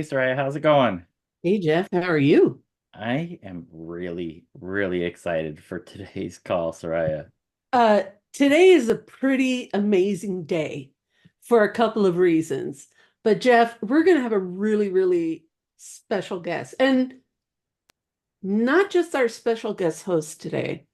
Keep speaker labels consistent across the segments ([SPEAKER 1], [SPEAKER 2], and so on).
[SPEAKER 1] Soraya, how's it going?
[SPEAKER 2] Hey Jeff, how are you?
[SPEAKER 1] I am really, really excited for today's call, Soraya.
[SPEAKER 2] Uh, Today is a pretty amazing day for a couple of reasons. But Jeff, we're going to have a really, really special guest. And not just our special guest host today,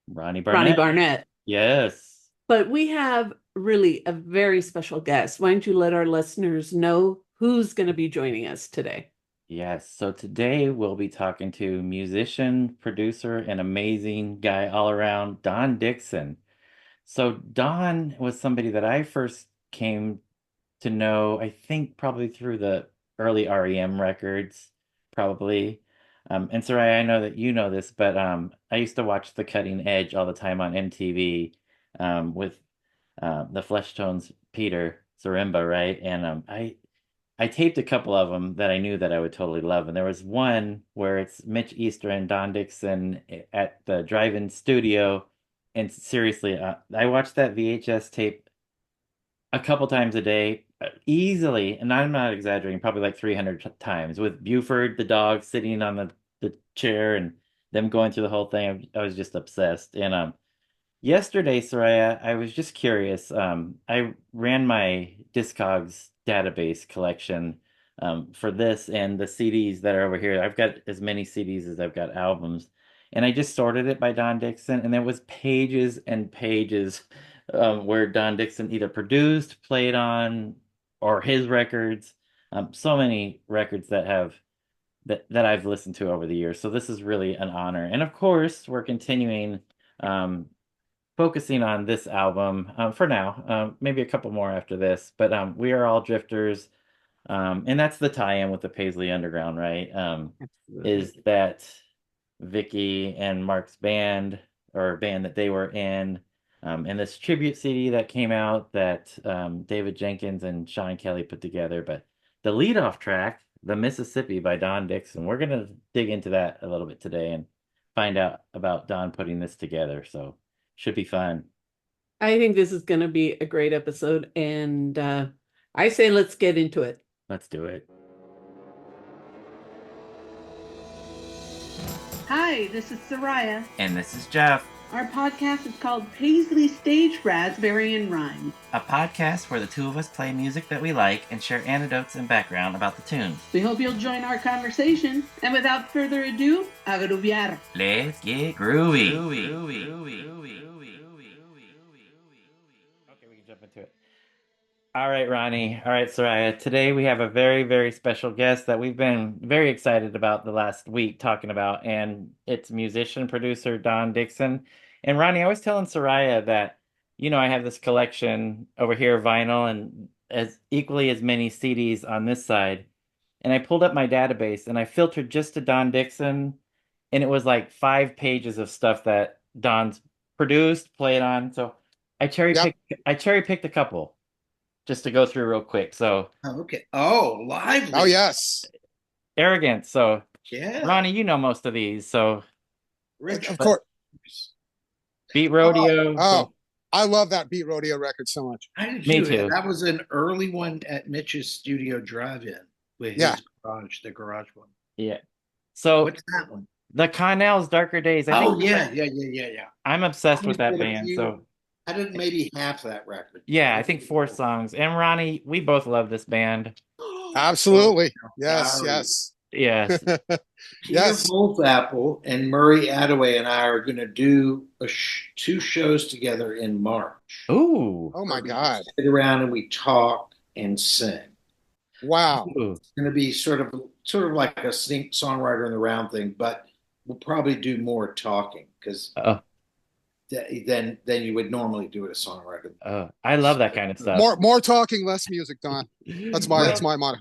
[SPEAKER 1] Ronnie
[SPEAKER 2] Ronnie
[SPEAKER 1] Barnett.
[SPEAKER 2] Barnett,
[SPEAKER 1] Yes.
[SPEAKER 2] but we have really a very special guest. Why don't you let our listeners know who's going to be joining us today?
[SPEAKER 1] Yes. So today we'll be talking to musician, producer, and amazing guy all around, Don Dixon. So Don was somebody that I first came to know, I think probably through the early REM records, probably. And Soraya, I know that you know this, but I used to watch The Cutting Edge all the time on MTV with the Fleshtones Peter Zaremba, right? And I taped a couple of them that I knew that I would totally love. And there was one where it's Mitch Easter and Don Dixon at the drive-in studio. And seriously, I watched that VHS tape a couple times a day, easily, and I'm not exaggerating, probably like 300 times with Buford, the dog, sitting on the chair and them going through the whole thing. I was just obsessed. And yesterday, Soraya, I was just curious. I ran my Discogs database collection for this and the CDs that are over here. I've got as many CDs as I've got albums. And I just sorted it by Don Dixon, and there was pages and pages where Don Dixon either produced, played on, or his records. So many records that I've listened to over the years. So this is really an honor. And of course, we're continuing um, focusing on this album for now. Maybe a couple more after this, but we are all drifters, and that's the tie-in with the Paisley Underground, right?
[SPEAKER 2] Absolutely.
[SPEAKER 1] Is that Vicky and Mark's band or band that they were in, and this tribute CD that came out that David Jenkins and Sean Kelly put together. But the lead-off track, "The Mississippi" by Don Dixon, we're gonna dig into that a little bit today and find out about Don putting this together. So should be fun.
[SPEAKER 2] I think this is going to be a great episode, and I say let's get into it.
[SPEAKER 1] Let's do it.
[SPEAKER 3] Hi, this is Soraya.
[SPEAKER 1] And this is Jeff,
[SPEAKER 3] Our podcast is called Paisley Stage Raspberry and Rhyme.
[SPEAKER 1] a podcast where the two of us play music that we like and share anecdotes and background about the tunes.
[SPEAKER 3] We hope you'll join our conversation. And without further ado, a grooviar.
[SPEAKER 1] Let's get groovy. Okay, we can jump into it. All right, Ronnie. All right, Soraya. Today we have a very, very special guest that we've been very excited about the last week talking about, and it's musician producer Don Dixon. And Ronnie, I was telling Soraya that, I have this collection over here of vinyl and as equally as many CDs on this side. And I pulled up my database and I filtered just to Don Dixon, and it was like 5 pages of stuff that Don's produced, played on. So
[SPEAKER 4] Yep.
[SPEAKER 1] I cherry picked a couple just to go through real quick. So
[SPEAKER 4] Oh, okay. Oh, lively.
[SPEAKER 1] Oh yes, arrogant. So
[SPEAKER 4] Yeah.
[SPEAKER 1] Ronnie, you know most of these. So
[SPEAKER 4] Rich.
[SPEAKER 1] Of course. Beat Rodeo.
[SPEAKER 4] Oh, I love that Beat Rodeo record so much.
[SPEAKER 5] I did
[SPEAKER 1] Me
[SPEAKER 5] too.
[SPEAKER 1] too.
[SPEAKER 5] That was an early one at Mitch's studio drive-in with
[SPEAKER 4] Yeah.
[SPEAKER 5] his garage, the garage one.
[SPEAKER 1] Yeah. So
[SPEAKER 5] What's that one?
[SPEAKER 1] the Connell's Darker Days. I
[SPEAKER 5] Oh
[SPEAKER 1] think
[SPEAKER 5] yeah.
[SPEAKER 1] I'm obsessed with that
[SPEAKER 5] Quite a
[SPEAKER 1] band.
[SPEAKER 5] few.
[SPEAKER 1] So
[SPEAKER 5] I did maybe half that record.
[SPEAKER 1] yeah, I think 4 songs. And Ronnie, we both love this band.
[SPEAKER 4] Absolutely.
[SPEAKER 5] Oh,
[SPEAKER 4] Yes,
[SPEAKER 5] golly.
[SPEAKER 4] yes.
[SPEAKER 1] Yes.
[SPEAKER 5] Peter
[SPEAKER 4] Yes.
[SPEAKER 5] Apple and Murray Attaway and I are going to do 2 shows together in March.
[SPEAKER 1] Ooh.
[SPEAKER 4] Oh my God.
[SPEAKER 5] Sit around and we talk and sing.
[SPEAKER 4] Wow.
[SPEAKER 1] Ooh.
[SPEAKER 5] It's going to be sort of like a songwriter in the round thing, but we'll probably do more talking because
[SPEAKER 1] Oh,
[SPEAKER 5] than you would normally do at a songwriter.
[SPEAKER 1] I love that kind of stuff.
[SPEAKER 4] More talking, less music, Don. That's my motto.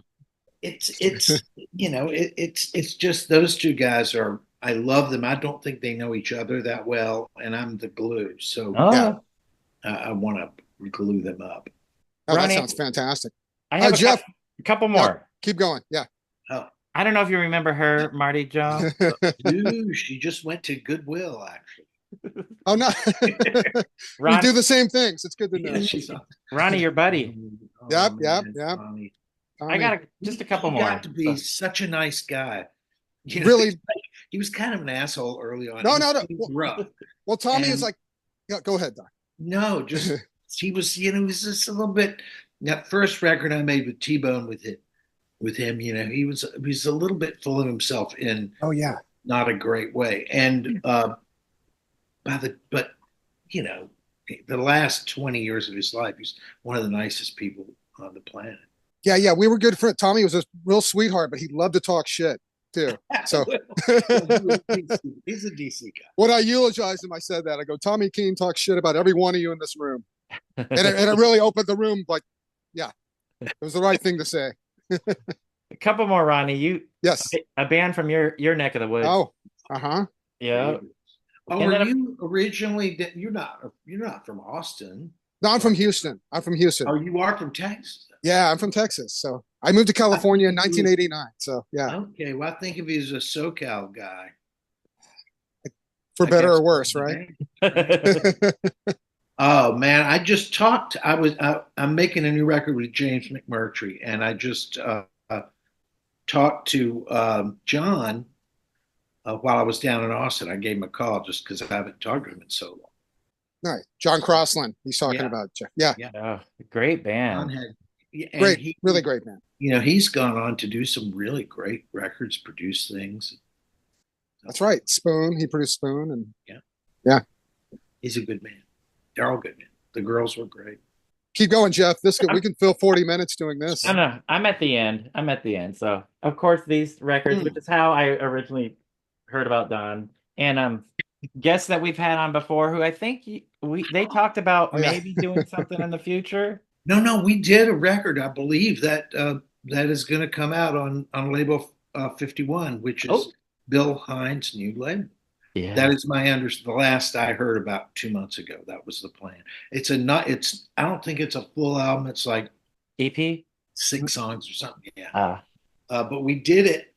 [SPEAKER 5] It's it's just those 2 guys are. I love them. I don't think they know each other that well, and I'm the glue. So
[SPEAKER 1] Oh,
[SPEAKER 4] Yeah.
[SPEAKER 5] I want to glue them up.
[SPEAKER 4] Oh, that
[SPEAKER 1] Ronnie,
[SPEAKER 4] sounds fantastic.
[SPEAKER 1] I have
[SPEAKER 4] Jeff.
[SPEAKER 1] a couple more.
[SPEAKER 4] Keep going. Yeah.
[SPEAKER 5] Oh,
[SPEAKER 1] I don't know if you remember her, Marty Joe.
[SPEAKER 5] dude, she just went to Goodwill actually.
[SPEAKER 4] Oh no. We
[SPEAKER 1] Ron,
[SPEAKER 4] do the same things. It's good to know.
[SPEAKER 5] Yeah, she's
[SPEAKER 1] Ronnie, your buddy.
[SPEAKER 4] Yep.
[SPEAKER 5] Ronnie.
[SPEAKER 1] I
[SPEAKER 4] Tommy.
[SPEAKER 1] got just a couple
[SPEAKER 5] He
[SPEAKER 1] more.
[SPEAKER 5] got to be such a nice guy. You know,
[SPEAKER 4] Really?
[SPEAKER 5] he was kind of an asshole early on.
[SPEAKER 4] No,
[SPEAKER 5] He
[SPEAKER 4] no, no.
[SPEAKER 5] was rough.
[SPEAKER 4] Well, Tommy is
[SPEAKER 5] And
[SPEAKER 4] like, yeah, go ahead, Don.
[SPEAKER 5] no, just he was, he was just a little bit. That first record I made with T-Bone with him, he was a little bit full of himself in
[SPEAKER 4] Oh, yeah.
[SPEAKER 5] not a great way. And but you know, the last 20 years of his life, he's one of the nicest people on the planet.
[SPEAKER 4] Yeah, yeah. We were good friends. Tommy was a real sweetheart, but he loved to talk shit too. So
[SPEAKER 5] He's a DC guy.
[SPEAKER 4] when I eulogized him, I said that. I go, Tommy Keene talks shit about every one of you in this room. And it really opened the room. Like, yeah, it was the right thing to say.
[SPEAKER 1] A couple more, Ronnie.
[SPEAKER 4] Yes.
[SPEAKER 1] A band from your neck of the woods.
[SPEAKER 4] Oh, uh-huh.
[SPEAKER 1] Yeah.
[SPEAKER 5] Oh,
[SPEAKER 1] And
[SPEAKER 5] were
[SPEAKER 1] then
[SPEAKER 5] you originally? You're not from Austin.
[SPEAKER 4] No, I'm from Houston. I'm from Houston.
[SPEAKER 5] Oh, you are from Texas.
[SPEAKER 4] Yeah, I'm from Texas. So I moved to California in 1989. So yeah,
[SPEAKER 5] Okay, well, I think of you as a SoCal guy.
[SPEAKER 4] for
[SPEAKER 5] I
[SPEAKER 4] better
[SPEAKER 5] guess.
[SPEAKER 4] or worse, right?
[SPEAKER 5] Oh man, I just talked. I'm making a new record with James McMurtry, and I just talked to John while I was down in Austin. I gave him a call just because I haven't talked to him in so long.
[SPEAKER 4] Right. John Crossland. He's talking
[SPEAKER 5] Yeah.
[SPEAKER 4] about Jeff. Yeah.
[SPEAKER 5] Yeah,
[SPEAKER 1] Oh, great
[SPEAKER 5] John
[SPEAKER 1] band.
[SPEAKER 5] had, and
[SPEAKER 4] Great.
[SPEAKER 5] he,
[SPEAKER 4] Really great man.
[SPEAKER 5] he's gone on to do some really great records, produce things.
[SPEAKER 4] That's right. Spoon. He produced Spoon, and
[SPEAKER 5] He's a good man. They're all good men. The girls were great.
[SPEAKER 4] keep going, Jeff. We can fill 40 minutes doing this.
[SPEAKER 1] I know. I'm at the end. I'm at the end. So, of course, these records, which is how I originally heard about Don, and guests that we've had on before, who I think they talked about
[SPEAKER 4] Oh, yeah.
[SPEAKER 1] maybe doing something in the future.
[SPEAKER 5] No, we did a record, I believe that that is going to come out on label 51, which is
[SPEAKER 1] Oh.
[SPEAKER 5] Bill Hines' new label.
[SPEAKER 1] Yeah.
[SPEAKER 5] That is the last I heard about 2 months ago. That was the plan. I don't think it's a full album. It's like
[SPEAKER 1] EP.
[SPEAKER 5] 6 songs or something. Yeah.
[SPEAKER 1] Ah,
[SPEAKER 5] But we did it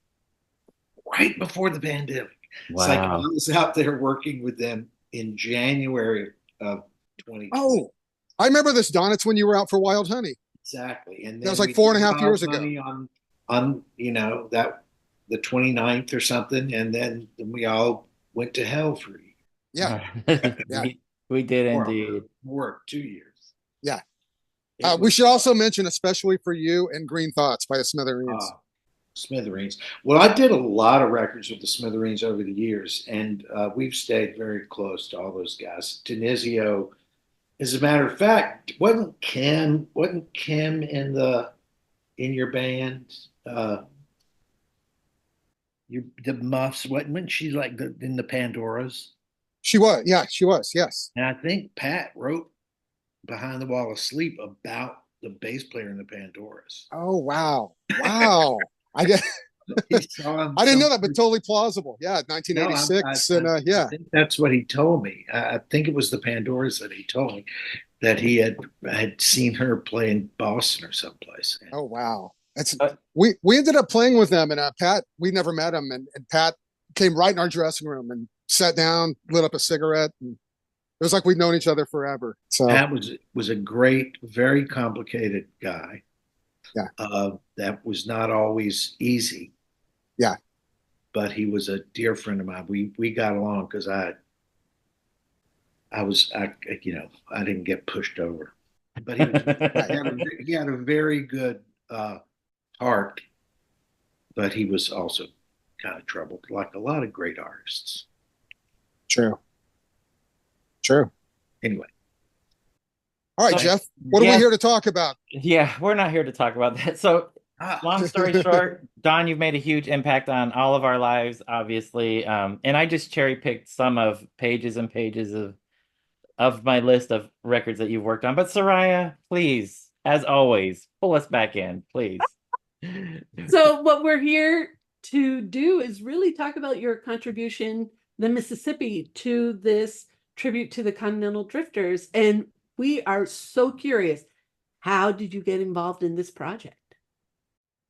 [SPEAKER 5] right before the pandemic. It's like I
[SPEAKER 1] wow.
[SPEAKER 5] was out there working with them in January of 2020.
[SPEAKER 4] Oh, I remember this, Don. It's when you were out for Wild Honey.
[SPEAKER 5] Exactly. And
[SPEAKER 4] That was
[SPEAKER 5] then
[SPEAKER 4] like
[SPEAKER 5] we
[SPEAKER 4] 4.5
[SPEAKER 5] did
[SPEAKER 4] years
[SPEAKER 5] Wild
[SPEAKER 4] ago.
[SPEAKER 5] Honey on that the 29th or something, and then we all went to hell for
[SPEAKER 4] Yeah. Yeah.
[SPEAKER 1] We did indeed.
[SPEAKER 5] more 2 years.
[SPEAKER 4] Yeah.
[SPEAKER 5] It
[SPEAKER 4] We
[SPEAKER 5] was,
[SPEAKER 4] should also mention, especially for you, and Green Thoughts by the Smithereens.
[SPEAKER 5] Smithereens. Well, I did a lot of records with the Smithereens over the years, and we've stayed very close to all those guys. Denizio, as a matter of fact, wasn't Kim in your band? The Muffs, wasn't she like in the Pandoras?
[SPEAKER 4] She was. Yeah, she was. Yes.
[SPEAKER 5] And I think Pat wrote Behind the Wall of Sleep about the bass player in the Pandoras.
[SPEAKER 4] Oh, wow. Wow. I didn't know that, but totally plausible. Yeah, 1986.
[SPEAKER 5] I
[SPEAKER 4] yeah.
[SPEAKER 5] think that's what he told me. I think it was the Pandoras that he told me that he had seen her play in Boston or someplace.
[SPEAKER 4] Oh, wow. We ended up playing with them, and Pat, we never met him, and Pat came right in our dressing room and sat down, lit up a cigarette, and it was like we'd known each other forever. So
[SPEAKER 5] Pat was a great, very complicated guy.
[SPEAKER 4] Yeah.
[SPEAKER 5] That was not always easy.
[SPEAKER 4] Yeah.
[SPEAKER 5] But he was a dear friend of mine. We got along because I didn't get pushed over. But he had a very good heart, but he was also kind of troubled, like a lot of great artists.
[SPEAKER 4] True.
[SPEAKER 5] Anyway.
[SPEAKER 4] All right,
[SPEAKER 1] So,
[SPEAKER 4] Jeff, what are we
[SPEAKER 1] yeah.
[SPEAKER 4] here to talk about?
[SPEAKER 1] Yeah, we're not here to talk about that. So, long story short, Don, you've made a huge impact on all of our lives, obviously. And I just cherry picked some of pages and pages of my list of records that you've worked on. But Soraya, please, as always, pull us back in, please.
[SPEAKER 2] So what we're here to do is really talk about your contribution, the Mississippi, to this tribute to the Continental Drifters. And we are so curious, how did you get involved in this project?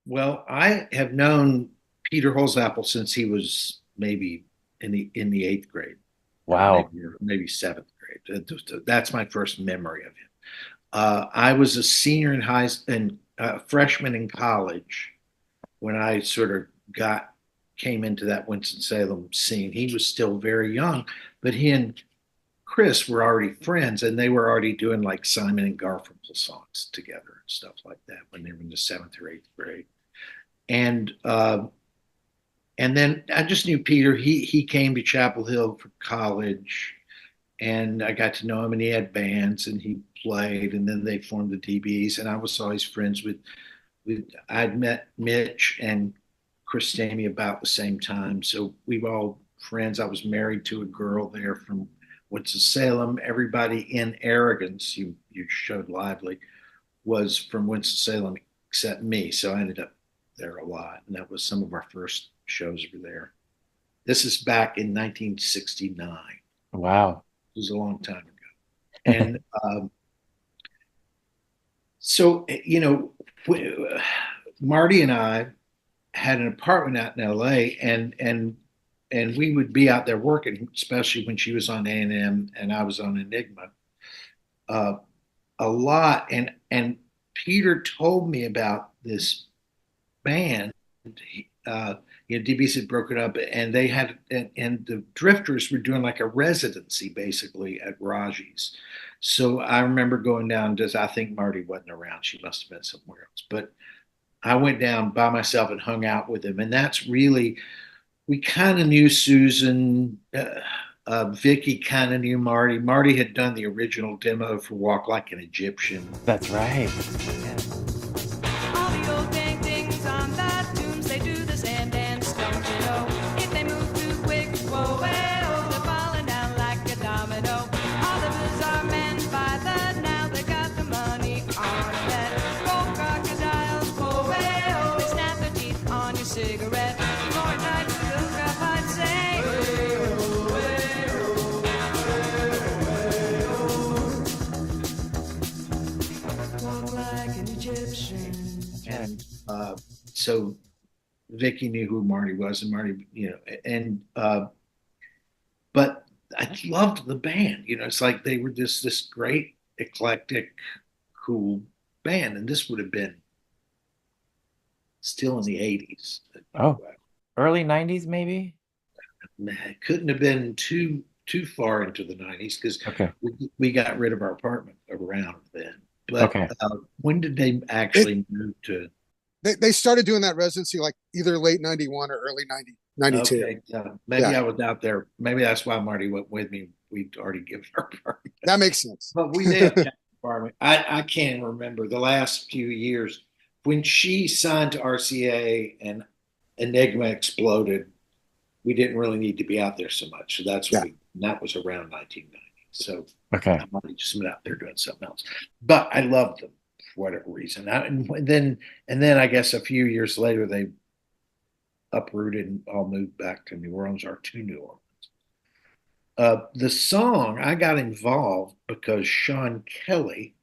[SPEAKER 5] Well, I have known Peter Holzapfel since he was maybe in the 8th grade.
[SPEAKER 1] Wow.
[SPEAKER 5] Maybe 7th grade. That's my first memory of him. I was a senior in a freshman in college when I sort of came into that Winston-Salem scene. He was still very young, but he and Chris were already friends, and they were already doing like Simon and Garfunkel songs together and stuff like that when they were in the seventh or eighth grade. And and then I just knew Peter. He came to Chapel Hill for college, and I got to know him. And he had bands, and he played. And then they formed the DBs, and I was always friends with. I'd met Mitch and Christami about the same time, so we were all friends. I was married to a girl there from Winston-Salem. Everybody in Arrogance, you showed lively, was from Winston-Salem except me. So I ended up there a lot, and that was some of our first shows over there. This is back in 1969.
[SPEAKER 1] Wow.
[SPEAKER 5] It was a long time ago. And so, Marty and I had an apartment out in LA, and we would be out there working, especially when she was on A&M and I was on Enigma, a lot. And Peter told me about this band. DBs had broken up, and they had, and the Drifters were doing like a residency basically at Raji's. So I remember going down. I think Marty wasn't around? She must have been somewhere else. But I went down by myself and hung out with him, and that's really, we kind of knew Susan. Vicky kind of knew Marty. Marty had done the original demo for Walk Like an Egyptian.
[SPEAKER 1] That's right. Yeah.
[SPEAKER 6] All the old paintings on the tombs, they do the sand dance, don't you know? If they move too quick, whoa, well, they're falling down like a domino. All the bizarre men by the now, they got the money on that. Gold crocodiles, whoa, well, they snap their teeth on your cigarette. More time to look up, I'd say. Walk like an Egyptian.
[SPEAKER 5] And so Vicky knew who Marty was, and Marty, and but I loved the band. It's like they were this great, eclectic, cool band, and this would have been still in the '80s.
[SPEAKER 1] Oh, early 90s, maybe?
[SPEAKER 5] It couldn't have been too far into the '90s because
[SPEAKER 1] Okay.
[SPEAKER 5] we got rid of our apartment around then. But
[SPEAKER 1] Okay.
[SPEAKER 5] when did they actually move to?
[SPEAKER 4] They started doing that residency like either late 91 or early 92.
[SPEAKER 5] Okay, maybe I was out there. Maybe that's why Marty went with me. We'd already given her apartment.
[SPEAKER 4] That makes sense.
[SPEAKER 5] But we did have apartment. I can't remember the last few years when she signed to RCA and Enigma exploded. We didn't really need to be out there so much. So that's
[SPEAKER 4] Yeah.
[SPEAKER 5] that was around 1990. So
[SPEAKER 1] Okay.
[SPEAKER 5] I might have just been out there doing something else. But I loved them for whatever reason. And then I guess a few years later they uprooted and all moved back to New Orleans or to New Orleans. The song, I got involved because Sean Kelly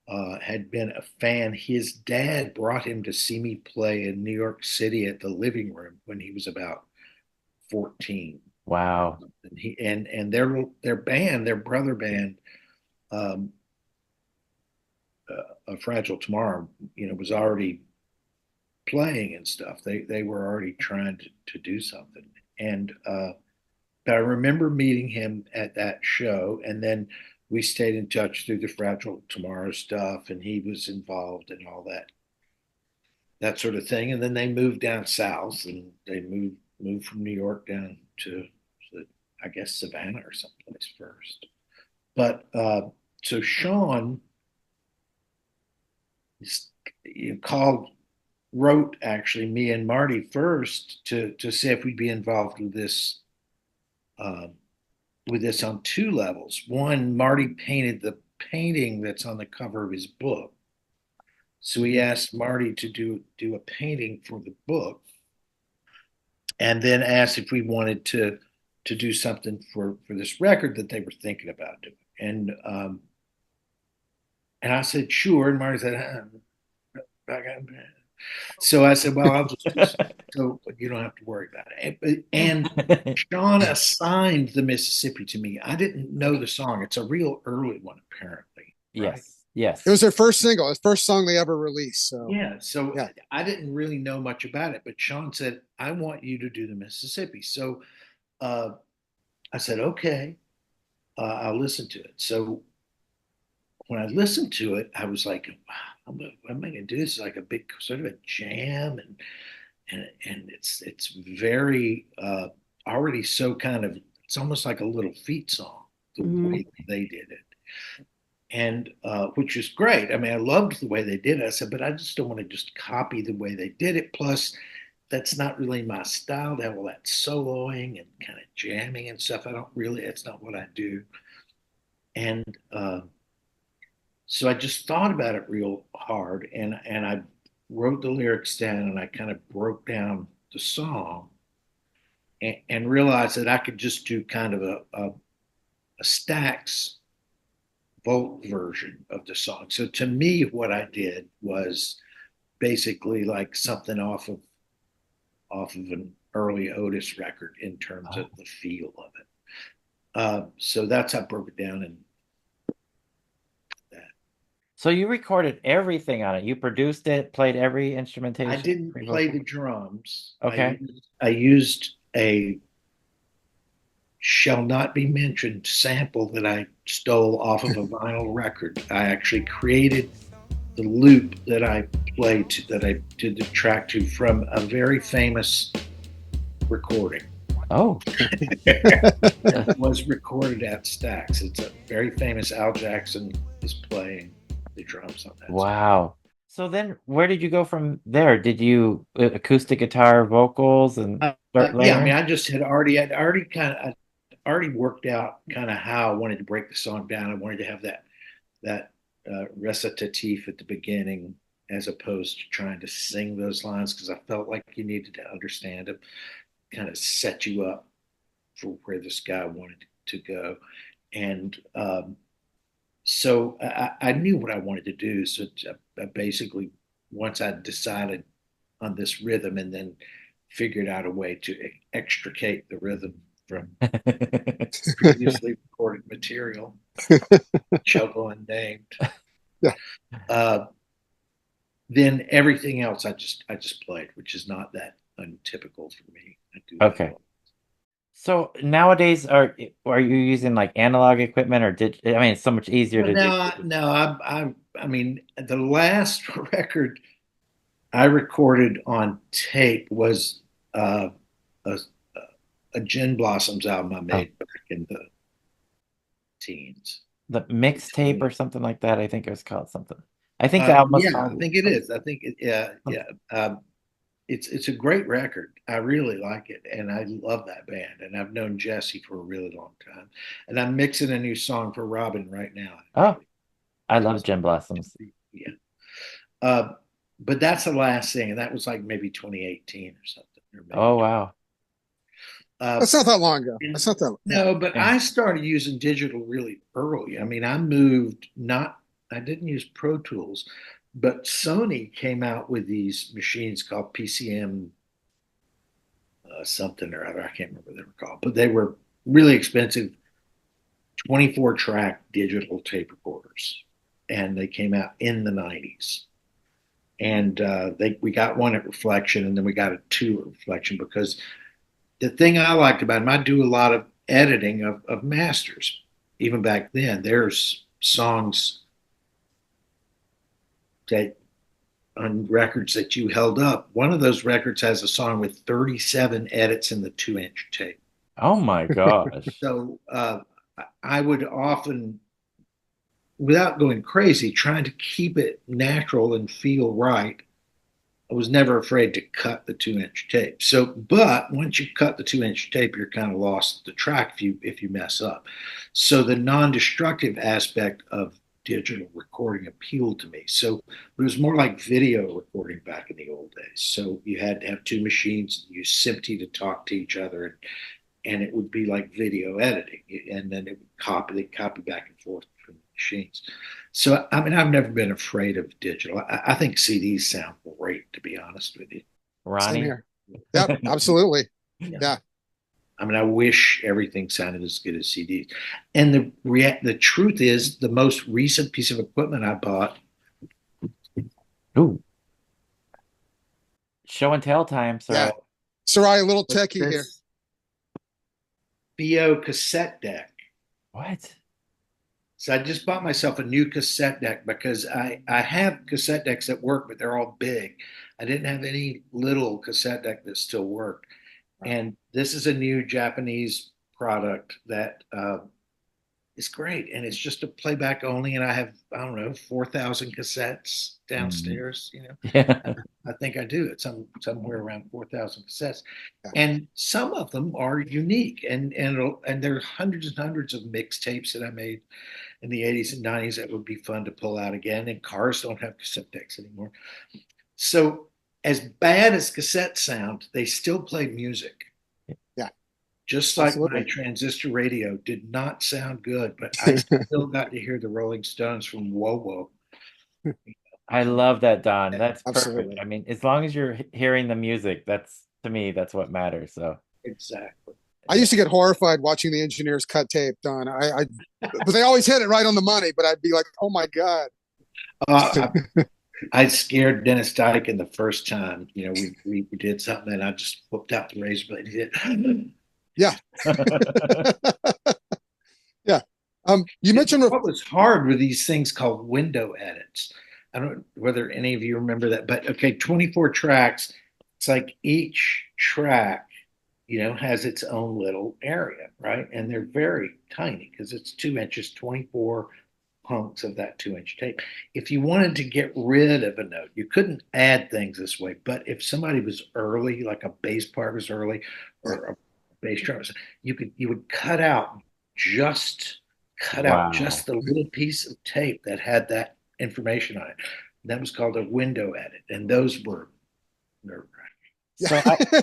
[SPEAKER 5] had been a fan. His dad brought him to see me play in New York City at the Living Room when he was about 14.
[SPEAKER 1] Wow.
[SPEAKER 5] And their band, their brother band, A Fragile Tomorrow, was already playing and stuff. They were already trying to do something. And but I remember meeting him at that show, and then we stayed in touch through the Fragile Tomorrow stuff, and he was involved in all that sort of thing. And then they moved down south, and they moved from New York down to I guess Savannah or someplace first. But so Sean wrote actually me and Marty first to see if we'd be involved with this on two levels. One, Marty painted the painting that's on the cover of his book. So he asked Marty to do a painting for the book, and then asked if we wanted to do something for this record that they were thinking about doing. And I said, sure. And Marty said, so I said, well, I'll just do something. So you don't have to worry about it. And Sean assigned the Mississippi to me. I didn't know the song. It's a real early one, apparently. Right?
[SPEAKER 1] Yes. Yes.
[SPEAKER 4] It was their first single, his first song they ever released. So
[SPEAKER 5] Yeah, so
[SPEAKER 4] yeah.
[SPEAKER 5] I didn't really know much about it, but Sean said, "I want you to do the Mississippi." So uh, I said, "Okay, I'll listen to it." So when I listened to it, I was like, "Wow, what am I going to do? This is like a big sort of a jam, and it's very already so kind of it's almost like a little feat song the
[SPEAKER 2] Mhm.
[SPEAKER 5] way they did it." And which is great. I mean, I loved the way they did it. I said, but I just don't want to just copy the way they did it. Plus, that's not really my style. To have all that soloing and kind of jamming and stuff. I don't really. It's not what I do. And so I just thought about it real hard, and I wrote the lyrics down, and I kind of broke down the song, and realized that I could just do kind of a Stax folk version of the song. So to me, what I did was basically like something off of an early Otis record in terms of
[SPEAKER 1] Oh.
[SPEAKER 5] the feel of it. So that's how I broke it down in that.
[SPEAKER 1] So you recorded everything on it. You produced it, played every
[SPEAKER 5] I
[SPEAKER 1] instrumentation,
[SPEAKER 5] didn't
[SPEAKER 1] every
[SPEAKER 5] play
[SPEAKER 1] vocal.
[SPEAKER 5] the drums.
[SPEAKER 1] Okay.
[SPEAKER 5] I used a shall not be mentioned sample that I stole off of a vinyl record. I actually created the loop that I played to, that I did the track to from a very famous recording.
[SPEAKER 1] Oh.
[SPEAKER 5] That was recorded at Stax. It's a very famous Al Jackson is playing the drums on that song.
[SPEAKER 1] Wow. So then where did you go from there? Did you acoustic guitar, vocals, and start
[SPEAKER 5] Yeah, I mean,
[SPEAKER 1] layering?
[SPEAKER 5] I'd already already worked out kind of how I wanted to break the song down. I wanted to have that recitative at the beginning as opposed to trying to sing those lines because I felt like you needed to understand them, kind of set you up for where this guy wanted to go. And so I knew what I wanted to do. So I basically, once I decided on this rhythm and then figured out a way to extricate the rhythm from previously recorded material, shall go unnamed.
[SPEAKER 4] Yeah.
[SPEAKER 5] Then everything else I just played, which is not that untypical for me. I do that a
[SPEAKER 1] Okay.
[SPEAKER 5] lot.
[SPEAKER 1] So nowadays, are you using like analog equipment or did I mean it's so much easier
[SPEAKER 5] Well,
[SPEAKER 1] to do.
[SPEAKER 5] I mean, the last record I recorded on tape was a, a Gin Blossoms album I
[SPEAKER 1] Oh,
[SPEAKER 5] made back in the teens.
[SPEAKER 1] the mixtape or something like that. I think it was called something. I think the album was
[SPEAKER 5] Yeah, I
[SPEAKER 1] called
[SPEAKER 5] think it is. I think it, yeah, yeah.
[SPEAKER 1] something.
[SPEAKER 5] It's a great record. I really like it, and I love that band. And I've known Jesse for a really long time. And I'm mixing a new song for Robin right now,
[SPEAKER 1] Oh,
[SPEAKER 5] actually.
[SPEAKER 1] I love Gem Blossoms.
[SPEAKER 5] Yeah. Uh, but that's the last thing, and that was like maybe 2018 or something, or maybe.
[SPEAKER 1] Oh wow.
[SPEAKER 4] That's not that long ago.
[SPEAKER 5] And
[SPEAKER 4] That's not that. Yeah.
[SPEAKER 5] no, but
[SPEAKER 1] Yeah.
[SPEAKER 5] I started using digital really early. I mean, I moved not, I didn't use Pro Tools, but Sony came out with these machines called PCM something or other. I can't remember what they were called, but they were really expensive 24 track digital tape recorders. And they came out in the 90s. And we got one at Reflection, and then we got a two at Reflection because the thing I liked about them, I do a lot of editing of masters. Even back then, there's songs that on records that you held up. One of those records has a song with 37 edits in the 2-inch tape.
[SPEAKER 1] Oh my gosh.
[SPEAKER 5] So I would often, without going crazy, trying to keep it natural and feel right. I was never afraid to cut the 2-inch tape. So, but once you cut the 2-inch tape, you're kind of lost the track if you mess up. So the non-destructive aspect of digital recording appealed to me. So it was more like video recording back in the old days. So you had to have two machines, use SMPTE to talk to each other, and it would be like video editing, and then it would they copy back and forth from the machines. So, I mean, I've never been afraid of digital. I think CDs sound great, to be honest with you.
[SPEAKER 4] Same
[SPEAKER 1] Ronnie.
[SPEAKER 4] here. Yep. Absolutely.
[SPEAKER 5] Yeah.
[SPEAKER 4] Yeah.
[SPEAKER 5] I mean, I wish everything sounded as good as CDs. And the truth is, the most recent piece of equipment I bought,
[SPEAKER 1] Ooh, show and tell time,
[SPEAKER 4] Yeah.
[SPEAKER 1] Soraya.
[SPEAKER 4] Soraya, a little
[SPEAKER 5] was
[SPEAKER 4] techie here.
[SPEAKER 5] this BO cassette deck.
[SPEAKER 1] What?
[SPEAKER 5] So I just bought myself a new cassette deck because I have cassette decks that work, but they're all big. I didn't have any little cassette deck that still worked. And this is a new Japanese product that is great. And it's just a playback only. And I don't know, 4,000 cassettes
[SPEAKER 1] Mm.
[SPEAKER 5] downstairs.
[SPEAKER 1] Yeah.
[SPEAKER 5] I think I do. It's somewhere around 4,000 cassettes.
[SPEAKER 4] Yeah.
[SPEAKER 5] And some of them are unique. And there are hundreds and hundreds of mixtapes that I made in the 80s and 90s that would be fun to pull out again. And cars don't have cassette decks anymore. So, as bad as cassettes sound, they still play music.
[SPEAKER 4] Yeah,
[SPEAKER 5] Just like my
[SPEAKER 4] absolutely.
[SPEAKER 5] transistor radio did not sound good, but I still got to hear the Rolling Stones from Whoa Whoa.
[SPEAKER 1] I love that, Don. That's perfect.
[SPEAKER 4] Absolutely.
[SPEAKER 1] I mean, as long as you're hearing the music, that's to me, that's what matters. So,
[SPEAKER 5] Exactly.
[SPEAKER 4] I used to get horrified watching the engineers cut tape, Don. But they always hit it right on the money. But I'd be like, oh my god.
[SPEAKER 5] Uh, I scared Dennis Dyke the first time. We did something and I just whipped out the razor blade. He did.
[SPEAKER 4] Yeah. Yeah. You mentioned
[SPEAKER 5] What was hard were these things called window edits. I don't know whether any of you remember that, but okay, 24 tracks. It's like each track, has its own little area, right? And they're very tiny because it's 2 inches, 24 hunks of that 2 inch tape. If you wanted to get rid of a note, you couldn't add things this way. But if somebody was early, like a bass part was early, or a bass drum, you would just cut out
[SPEAKER 1] wow.
[SPEAKER 5] just the little piece of tape that had that information on it. That was called a window edit, and those were nerve
[SPEAKER 1] So
[SPEAKER 4] yeah.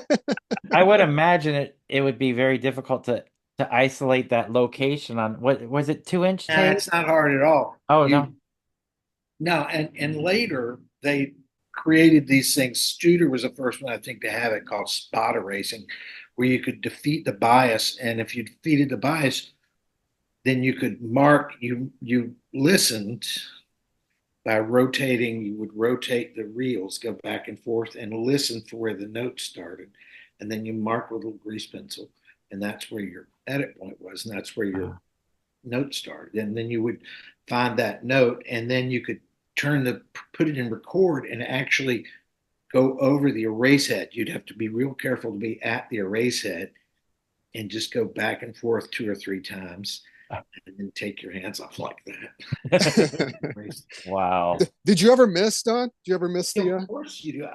[SPEAKER 1] I would imagine it would be very difficult to isolate that location on what was it, 2 inch tape?
[SPEAKER 5] It's not hard at all.
[SPEAKER 1] Oh
[SPEAKER 5] You
[SPEAKER 1] no.
[SPEAKER 5] No, and later they created these things. Studer was the first one, I think, to have it, called spot erasing, where you could defeat the bias, and if you defeated the bias, then you could mark you listened by rotating. You would rotate the reels, go back and forth, and listen for where the note started, and then you mark with a little grease pencil, and that's where your edit point was, and that's where your
[SPEAKER 1] Uh,
[SPEAKER 5] note started. And then you would find that note, and then you could put it in record and actually go over the erase head. You'd have to be real careful to be at the erase head and just go back and forth 2 or 3 times and then take your hands off like that.
[SPEAKER 1] wow.
[SPEAKER 4] Did you ever miss, Don? Did you ever miss
[SPEAKER 5] Yeah,
[SPEAKER 4] the?
[SPEAKER 5] of course you do.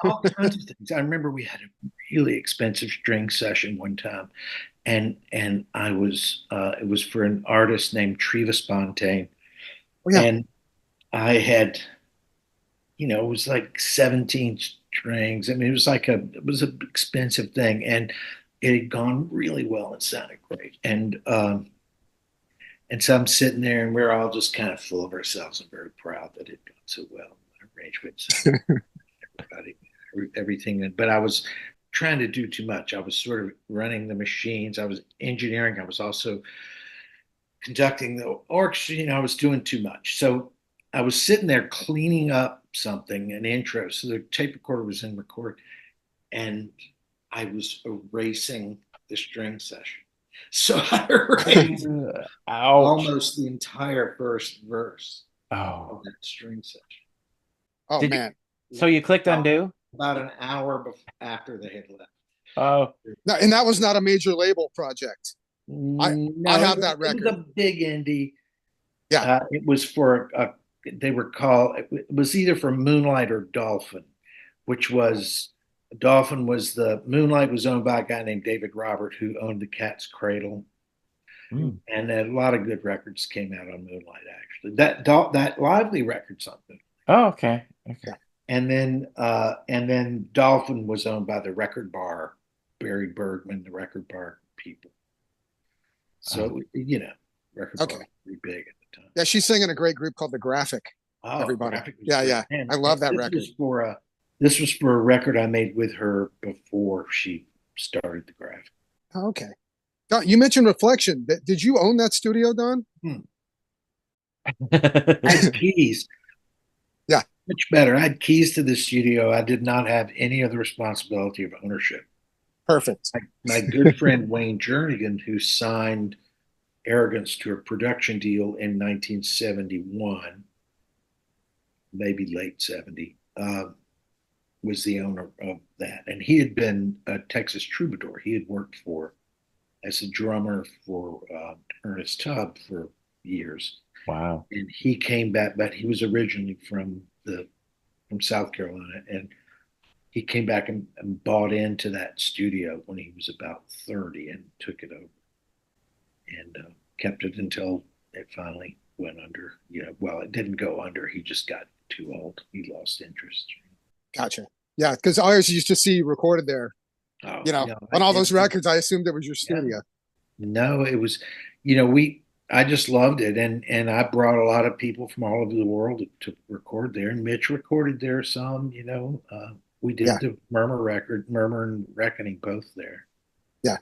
[SPEAKER 5] All kinds of things. I remember we had a really expensive string session one time, and I was it was for an artist named Treva Spontaine,
[SPEAKER 4] Oh yeah.
[SPEAKER 5] and I had, it was like 17 strings. I mean, it was an expensive thing, and it had gone really well. It sounded great, and so I'm sitting there, and we're all just kind of full of ourselves and very proud that it had gone so well. Arrangements, everybody, everything. But I was trying to do too much. I was sort of running the machines. I was engineering. I was also conducting the orchestra. I was doing too much. So I was sitting there cleaning up something, an intro. So the tape recorder was in record, and I was erasing the string session. So I erased
[SPEAKER 1] Ouch.
[SPEAKER 5] almost the entire first verse of
[SPEAKER 1] Oh.
[SPEAKER 5] that string session.
[SPEAKER 4] Oh
[SPEAKER 1] Did you,
[SPEAKER 4] man.
[SPEAKER 1] so you clicked undo?
[SPEAKER 5] About an hour after they had left.
[SPEAKER 1] Oh.
[SPEAKER 4] No, and that was not a major label project.
[SPEAKER 5] No,
[SPEAKER 4] I have
[SPEAKER 5] it
[SPEAKER 4] that
[SPEAKER 5] was
[SPEAKER 4] record.
[SPEAKER 5] a big indie.
[SPEAKER 4] Yeah.
[SPEAKER 5] It was for they were called. It was either for Moonlight or Dolphin, which was Dolphin was the Moonlight was owned by a guy named David Robert who owned the Cat's Cradle,
[SPEAKER 1] Mm.
[SPEAKER 5] and a lot of good records came out on Moonlight. Actually, that Lively record something,
[SPEAKER 1] Oh, okay. Okay.
[SPEAKER 5] and then Dolphin was owned by the Record Bar, Barry Bergman, the Record Bar people.
[SPEAKER 1] Oh.
[SPEAKER 5] So Record
[SPEAKER 4] Okay.
[SPEAKER 5] Bar was pretty big at the time.
[SPEAKER 4] Yeah, she's singing a great group called The Graphic.
[SPEAKER 5] Oh,
[SPEAKER 4] Everybody.
[SPEAKER 5] Graphic was
[SPEAKER 4] Yeah,
[SPEAKER 5] great.
[SPEAKER 4] yeah.
[SPEAKER 5] And
[SPEAKER 4] I love that
[SPEAKER 5] this
[SPEAKER 4] record.
[SPEAKER 5] this was for a record I made with her before she started the Graphic.
[SPEAKER 4] Oh, okay. Don, you mentioned Reflection. Did you own that studio, Don?
[SPEAKER 5] Hmm. I had keys.
[SPEAKER 4] Yeah.
[SPEAKER 5] Much better. I had keys to the studio. I did not have any other responsibility of ownership.
[SPEAKER 4] Perfect.
[SPEAKER 5] My good friend Wayne Jernigan, who signed Arrogance to a production deal in 1971, maybe late 70, was the owner of that. And he had been a Texas troubadour. He had worked for as a drummer for Ernest Tubb for years.
[SPEAKER 1] Wow.
[SPEAKER 5] And he came back, but he was originally from South Carolina, and he came back and bought into that studio when he was about 30 and took it over and kept it until it finally went under. Well, it didn't go under. He just got too old. He lost interest.
[SPEAKER 4] Gotcha. Yeah, because I always used to see you recorded there.
[SPEAKER 5] Oh,
[SPEAKER 4] On
[SPEAKER 5] no,
[SPEAKER 4] all those records, I assumed it was your
[SPEAKER 5] yeah,
[SPEAKER 4] studio.
[SPEAKER 5] no, it was, I just loved it. And I brought a lot of people from all over the world to record there. And Mitch recorded there some, we
[SPEAKER 4] Yeah,
[SPEAKER 5] did the Murmur record, Murmur and Reckoning both there.
[SPEAKER 4] yeah.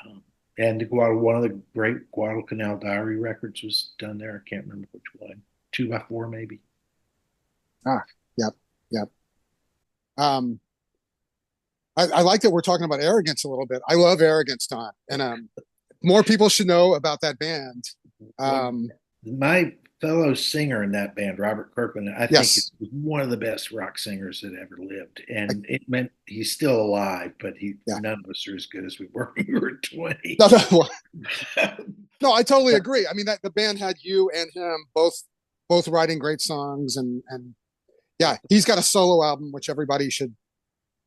[SPEAKER 5] Um, and one of the great Guadalcanal Diary records was done there. I can't remember which one. 2x4 maybe.
[SPEAKER 4] Ah, yep, yep. Um, I like that we're talking about Arrogance a little bit. I love Arrogance, Don, and more people should know about that band.
[SPEAKER 5] Well,
[SPEAKER 4] Um,
[SPEAKER 5] my fellow singer in that band, Robert Kirkland, I think is
[SPEAKER 4] yes,
[SPEAKER 5] one of the best rock singers that ever lived.
[SPEAKER 4] I,
[SPEAKER 5] And it meant he's still alive, but
[SPEAKER 4] yeah.
[SPEAKER 5] none of us are as good as we were when we were 20.
[SPEAKER 4] No, no, no, I totally agree. I mean, that the band had you and him both writing great songs, and yeah, he's got a solo album which everybody should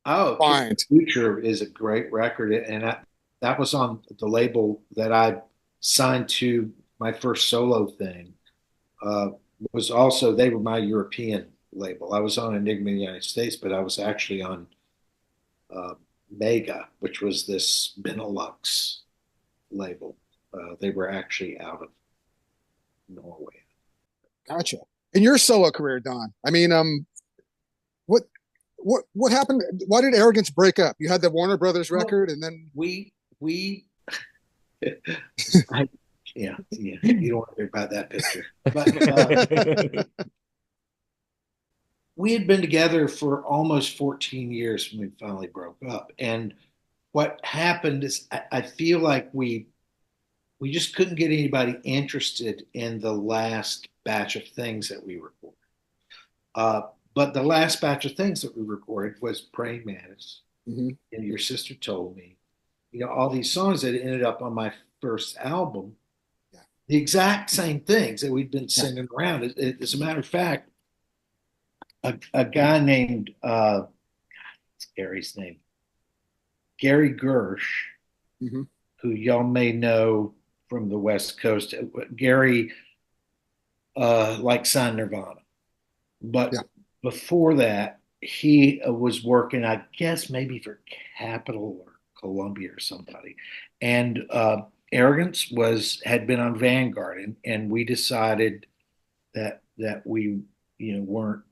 [SPEAKER 5] Oh, Kiss
[SPEAKER 4] find.
[SPEAKER 5] the Future is a great record, and that was on the label that I signed to my first solo thing. Uh, was also they were my European label. I was on Enigma in the United States, but I was actually on uh, Mega, which was this Benelux label. They were actually out of Norway.
[SPEAKER 4] Gotcha. In your solo career, Don, I mean, what what happened? Why did Arrogance break up? You had the Warner Brothers
[SPEAKER 5] Well,
[SPEAKER 4] record, and then
[SPEAKER 5] we I, yeah, you don't want to hear about that picture. But we had been together for almost 14 years when we finally broke up. And what happened is I feel like we just couldn't get anybody interested in the last batch of things that we recorded. Uh, but the last batch of things that we recorded was Praying Mantis.
[SPEAKER 4] Mhm.
[SPEAKER 5] And Your Sister Told Me. All these songs that ended up on my first album,
[SPEAKER 4] Yeah.
[SPEAKER 5] the exact same things that we'd been
[SPEAKER 4] Yeah.
[SPEAKER 5] singing around. As a matter of fact, a guy named, what's Gary's name? Gary Gersh,
[SPEAKER 4] Mhm.
[SPEAKER 5] who y'all may know from the West Coast. Gary like signed Nirvana. But
[SPEAKER 4] Yeah.
[SPEAKER 5] before that, he was working, I guess, maybe for Capitol or Columbia or somebody. And Arrogance had been on Vanguard, and we decided that we weren't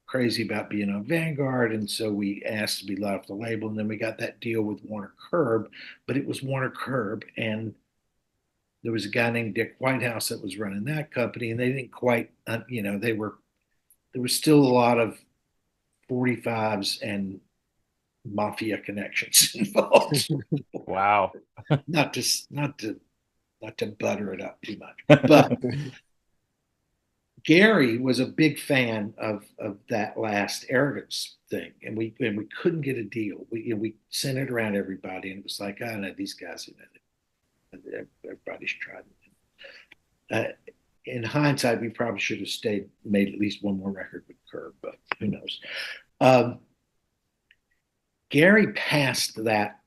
[SPEAKER 5] crazy about being on Vanguard, and so we asked to be let off the label, and then we got that deal with Warner Curb, but it was Warner Curb, and there was a guy named Dick Whitehouse that was running that company, and they didn't quite, there was still a lot of 45s and mafia connections involved.
[SPEAKER 1] Wow.
[SPEAKER 5] Not to butter it up too much, but Gary was a big fan of that last Arrogance thing, and we couldn't get a deal. We sent it around everybody, and it was like, I know these guys, everybody's tried. In hindsight, we probably should have made at least one more record with Curb, but who knows? Um, Gary passed that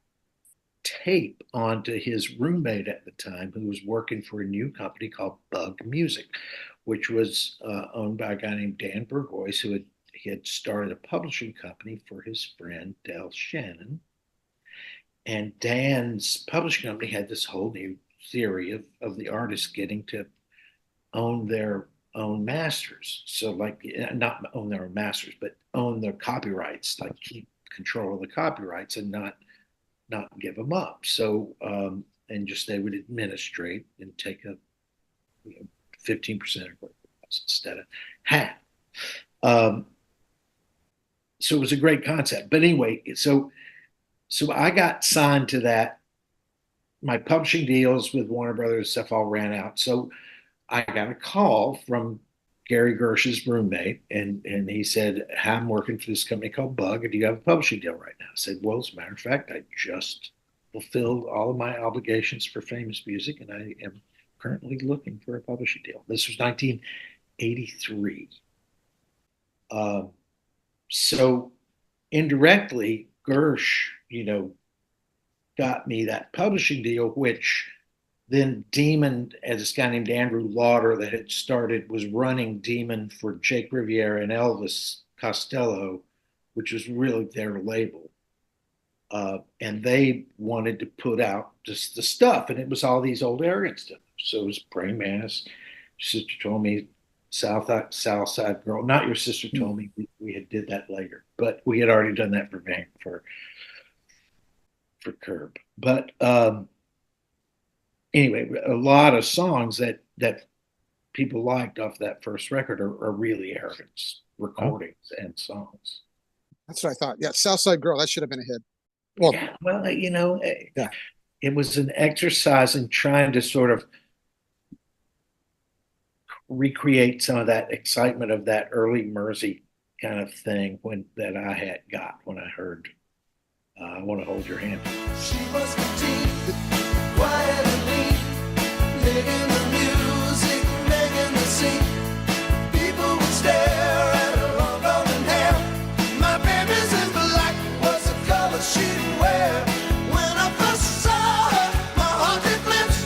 [SPEAKER 5] tape on to his roommate at the time, who was working for a new company called Bug Music, which was owned by a guy named Dan Burgoyce, he had started a publishing company for his friend Del Shannon. And Dan's publishing company had this whole new theory of the artists getting to own their own masters. So, like, not own their own masters, but own their copyrights, like keep control of the copyrights and not not give them up. So, and just they would administrate and take a 15% of what it was instead of half. Um, so it was a great concept. But anyway, so I got signed to that. My publishing deals with Warner Brothers stuff all ran out. So I got a call from Gary Gersh's roommate, and he said, I'm working for this company called Bug, and do you have a publishing deal right now? I said, well, as a matter of fact, I just fulfilled all of my obligations for Famous Music, and I am currently looking for a publishing deal. This was 1983. So indirectly, Gersh, got me that publishing deal, which then Demon, as this guy named Andrew Lauder that had started, was running Demon for Jake Riviera and Elvis Costello, which was really their label. And they wanted to put out just the stuff, and it was all these old Arrogant stuff. So it was Praying Mantis, Sister Told Me, South Side Girl. Not Your Sister Told Me. We had did that later, but we had already done that for Curb. But anyway, a lot of songs that people liked off that first record are really Arrogant recordings and songs.
[SPEAKER 4] That's what I thought. Yeah, Southside Girl, that should have been a hit. Well,
[SPEAKER 5] yeah, well, it was an exercise in trying to sort of recreate some of that excitement of that early Mersey kind of thing that I had got when I heard I Want to Hold Your Hand.
[SPEAKER 6] She was petite, quiet and neat, making the music, making the scene. People would stare at her long golden hair. My baby's in black was the color she'd wear. When I first saw her, my heart did flips.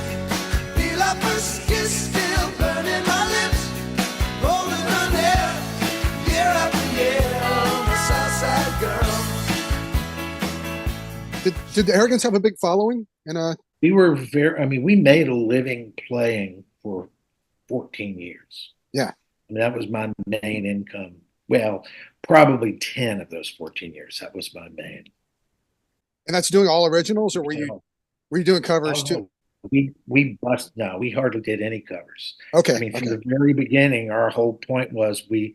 [SPEAKER 6] Feel our first kiss still burning my lips. Holding her near, year after year, the Southside Girl.
[SPEAKER 4] Did the Arrogants have a big following?
[SPEAKER 5] We were we made a living playing for 14 years.
[SPEAKER 4] Yeah.
[SPEAKER 5] I mean, that was my main income. Well, probably 10 of those 14 years. That was my main.
[SPEAKER 4] And that's doing all originals, or were you doing covers too?
[SPEAKER 5] We hardly did any covers.
[SPEAKER 4] Okay.
[SPEAKER 5] I mean, from the very beginning, our whole point was we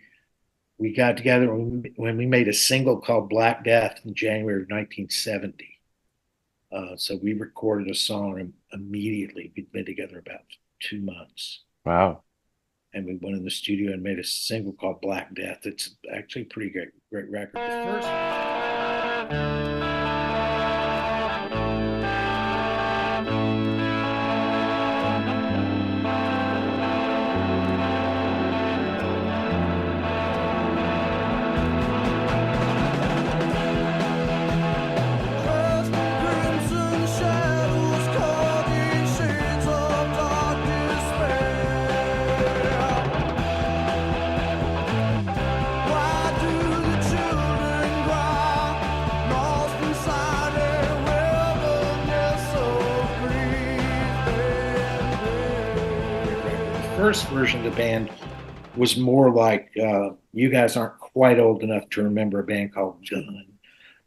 [SPEAKER 5] got together when we made a single called Black Death in January of 1970. So we recorded a song immediately. We'd been together about 2 months.
[SPEAKER 1] Wow.
[SPEAKER 5] And we went in the studio and made a single called Black Death. It's actually a pretty great record. The first. First version of the band was more like you guys aren't quite old enough to remember a band called Gun,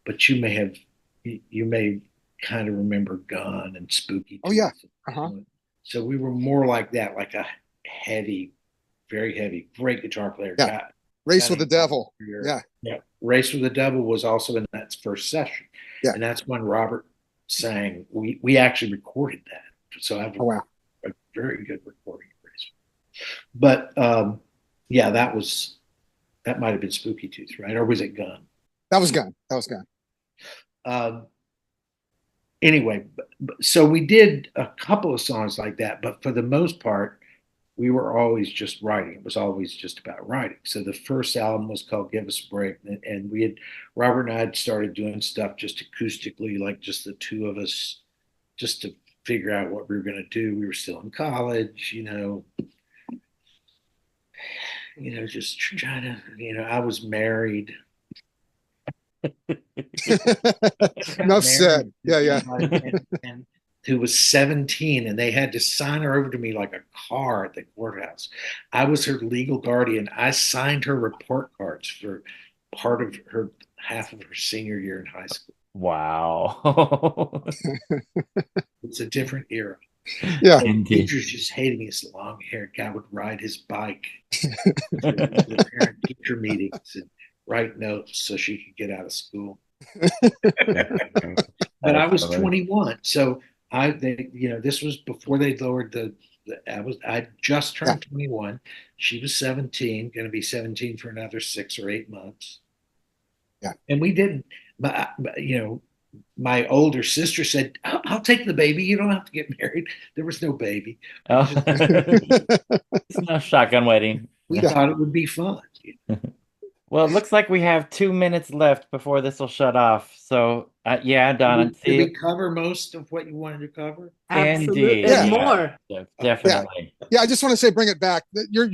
[SPEAKER 5] but you may kind of remember Gun and Spooky.
[SPEAKER 4] Oh yeah.
[SPEAKER 5] So we were more like that, like a heavy, very heavy, great guitar player.
[SPEAKER 4] Yeah. Race with the Devil. Yeah.
[SPEAKER 5] Race with the Devil was also in that first session.
[SPEAKER 4] Yeah.
[SPEAKER 5] And that's when Robert sang. We actually recorded that. So I have a very good recording. But that might have been Spooky Tooth, right? Or was it Gun?
[SPEAKER 4] That was Gun.
[SPEAKER 5] Anyway, so we did a couple of songs like that, but for the most part, we were always just writing. It was always just about writing. So the first album was called Give Us a Break, and Robert and I had started doing stuff just acoustically, like just the two of us, just to figure out what we were going to do. We were still in college, just trying to, I was married.
[SPEAKER 4] Enough said. Yeah.
[SPEAKER 5] And who was 17, and they had to sign her over to me like a car at the courthouse. I was her legal guardian. I signed her report cards for half of her senior year in high school.
[SPEAKER 1] Wow.
[SPEAKER 5] It's a different era.
[SPEAKER 4] Yeah.
[SPEAKER 5] And
[SPEAKER 1] Indeed.
[SPEAKER 5] teachers just hated me. This long-haired guy would ride his bike to the parent-teacher meetings and write notes so she could get out of school. But I
[SPEAKER 1] That's
[SPEAKER 5] was
[SPEAKER 1] funny.
[SPEAKER 5] 21, so this was before they lowered I just
[SPEAKER 4] Yeah.
[SPEAKER 5] turned 21. She was 17, going to be 17 for another 6 or 8 months,
[SPEAKER 4] Yeah.
[SPEAKER 5] and we didn't. My older sister said, I'll take the baby. You don't have to get married. There was no baby. We
[SPEAKER 1] Oh,
[SPEAKER 5] just
[SPEAKER 1] it's no shotgun wedding.
[SPEAKER 5] we
[SPEAKER 4] Yeah.
[SPEAKER 5] thought it would be fun.
[SPEAKER 1] Well, it looks like we have 2 minutes left before this will shut off. So, yeah, Donna,
[SPEAKER 5] Did
[SPEAKER 1] see,
[SPEAKER 5] we cover most of what you wanted to cover?
[SPEAKER 2] Absolute
[SPEAKER 1] indeed,
[SPEAKER 2] and
[SPEAKER 4] Yeah.
[SPEAKER 2] more.
[SPEAKER 1] definitely.
[SPEAKER 4] Yeah, I just want to say, bring it back. Your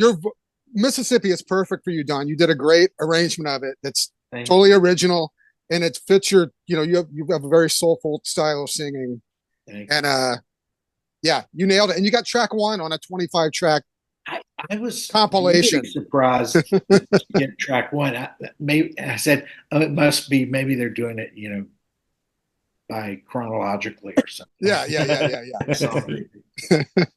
[SPEAKER 4] Mississippi is perfect for you, Don. You did a great arrangement of it. That's
[SPEAKER 5] Thank
[SPEAKER 4] totally original, and it fits your. You have a very soulful style of singing,
[SPEAKER 5] you.
[SPEAKER 4] and yeah, you nailed it. And you got track one on a 25 track
[SPEAKER 5] I was
[SPEAKER 4] compilation.
[SPEAKER 5] really surprised to get track one. I said, oh, it must be maybe they're doing it, by chronologically or something.
[SPEAKER 4] Yeah.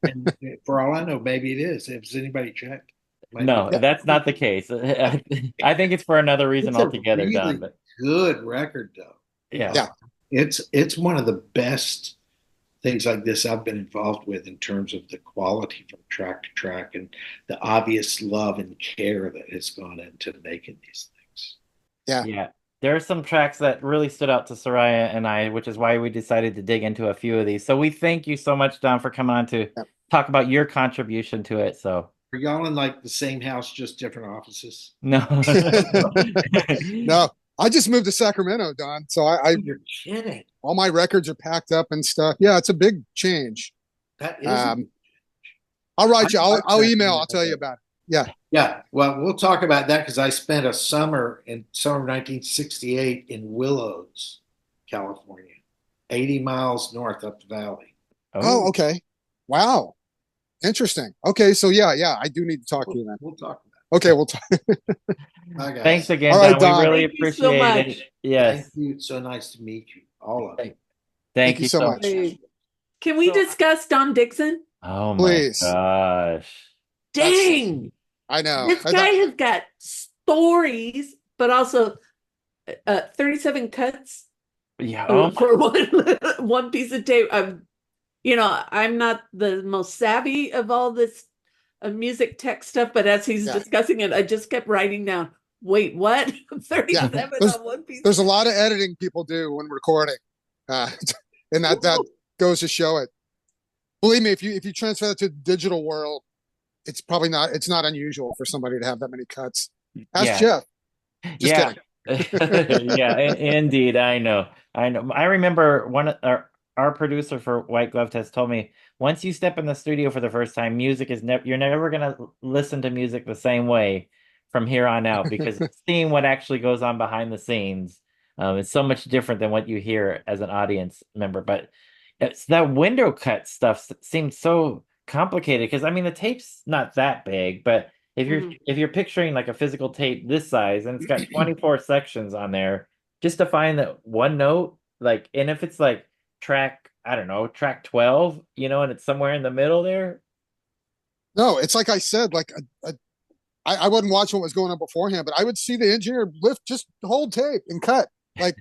[SPEAKER 5] And for all I know, maybe it is. Has anybody checked?
[SPEAKER 1] No,
[SPEAKER 4] Yeah.
[SPEAKER 1] that's not the case. I think it's for another reason
[SPEAKER 5] It's a
[SPEAKER 1] altogether, Don.
[SPEAKER 5] really
[SPEAKER 1] But
[SPEAKER 5] good record, though.
[SPEAKER 1] yeah,
[SPEAKER 4] Yeah.
[SPEAKER 5] It's one of the best things like this I've been involved with in terms of the quality from track to track and the obvious love and care that has gone into making these things.
[SPEAKER 1] yeah. There are some tracks that really stood out to Soraya and I, which is why we decided to dig into a few of these. So we thank you so much, Don, for coming on to
[SPEAKER 4] Yeah.
[SPEAKER 1] talk about your contribution to it. So
[SPEAKER 5] Are y'all in like the same house, just different offices?
[SPEAKER 1] no,
[SPEAKER 4] No, I just moved to Sacramento, Don. So
[SPEAKER 5] You're kidding.
[SPEAKER 4] all my records are packed up and stuff. Yeah, it's a big change.
[SPEAKER 5] That is.
[SPEAKER 4] I'll write you.
[SPEAKER 5] I like
[SPEAKER 4] I'll email.
[SPEAKER 5] Sacramento.
[SPEAKER 4] I'll tell you about it. Yeah.
[SPEAKER 5] Yeah, well, we'll talk about that because I spent a summer in summer of 1968 in Willows, California, 80 miles north up the valley.
[SPEAKER 4] Oh, okay. Wow. Interesting. Okay, so yeah, I do need to talk to you then.
[SPEAKER 5] We'll talk about
[SPEAKER 4] Okay, we'll talk.
[SPEAKER 5] it. Bye, guys.
[SPEAKER 1] Thanks again,
[SPEAKER 4] All right,
[SPEAKER 1] Don. We
[SPEAKER 4] Don.
[SPEAKER 1] really
[SPEAKER 2] Thank you so
[SPEAKER 1] appreciate
[SPEAKER 2] much.
[SPEAKER 1] it. Yes.
[SPEAKER 5] Thank you. So nice to meet you, all of you.
[SPEAKER 1] Thank you
[SPEAKER 4] so
[SPEAKER 1] so
[SPEAKER 4] much.
[SPEAKER 2] Hey, can we
[SPEAKER 1] So-
[SPEAKER 2] discuss Don Dixon?
[SPEAKER 1] Oh my
[SPEAKER 4] Please.
[SPEAKER 1] gosh.
[SPEAKER 2] Dang,
[SPEAKER 4] I know.
[SPEAKER 2] this guy has got stories, but also 37 cuts
[SPEAKER 1] Yeah. Oh,
[SPEAKER 2] for one piece of tape. I'm not the most savvy of all this music tech stuff, but as he's
[SPEAKER 4] Yeah.
[SPEAKER 2] discussing it, I just kept writing down. Wait, what? 37 on one piece.
[SPEAKER 4] There's a lot of editing people do when recording, and that goes to show it. Believe me, if you transfer that to the digital world, it's probably not. It's not unusual for somebody to have that many cuts. Ask Jeff. Just
[SPEAKER 1] yeah.
[SPEAKER 4] kidding.
[SPEAKER 1] Yeah, indeed. I know. I remember our producer for White Glove Test told me once you step in the studio for the first time, music is you're never gonna listen to music the same way from here on out because seeing what actually goes on behind the scenes is so much different than what you hear as an audience member. But it's that window cut stuff seems so complicated because I mean the tape's not that big, but if you're picturing like a physical tape this size and it's got 24 sections on there, just to find that one note, like, and if it's like track, I don't know, track 12, and it's somewhere in the middle there.
[SPEAKER 4] No, it's like I said, like I wasn't watching what was going on beforehand, but I would see the engineer lift just the whole tape and cut, like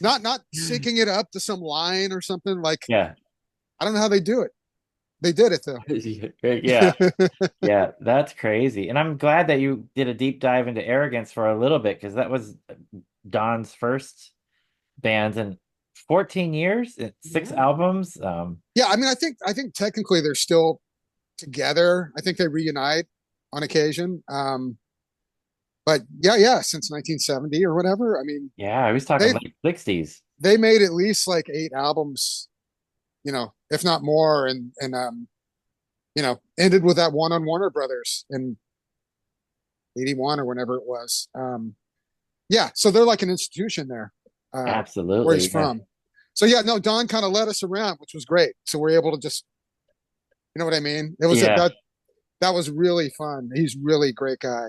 [SPEAKER 4] not syncing it up to some line or something. Like,
[SPEAKER 1] Yeah.
[SPEAKER 4] I don't know how they do it. They did it though.
[SPEAKER 1] Yeah. Yeah, that's crazy. And I'm glad that you did a deep dive into Arrogance for a little bit because that was Don's first band in 14 years, 6 albums.
[SPEAKER 4] Yeah, I mean, I think technically they're still together. I think they reunite on occasion. But yeah, since 1970 or whatever. I mean,
[SPEAKER 1] yeah, I was talking late 60s.
[SPEAKER 4] They made at least like 8 albums, if not more, and ended with that one on Warner Brothers in 81 or whenever it was. Yeah, so they're like an institution there.
[SPEAKER 1] Absolutely.
[SPEAKER 4] Where he's from. So yeah, no, Don kind of led us around, which was great. So we're able to just, you know what I mean? It was that was really fun. He's really a great guy.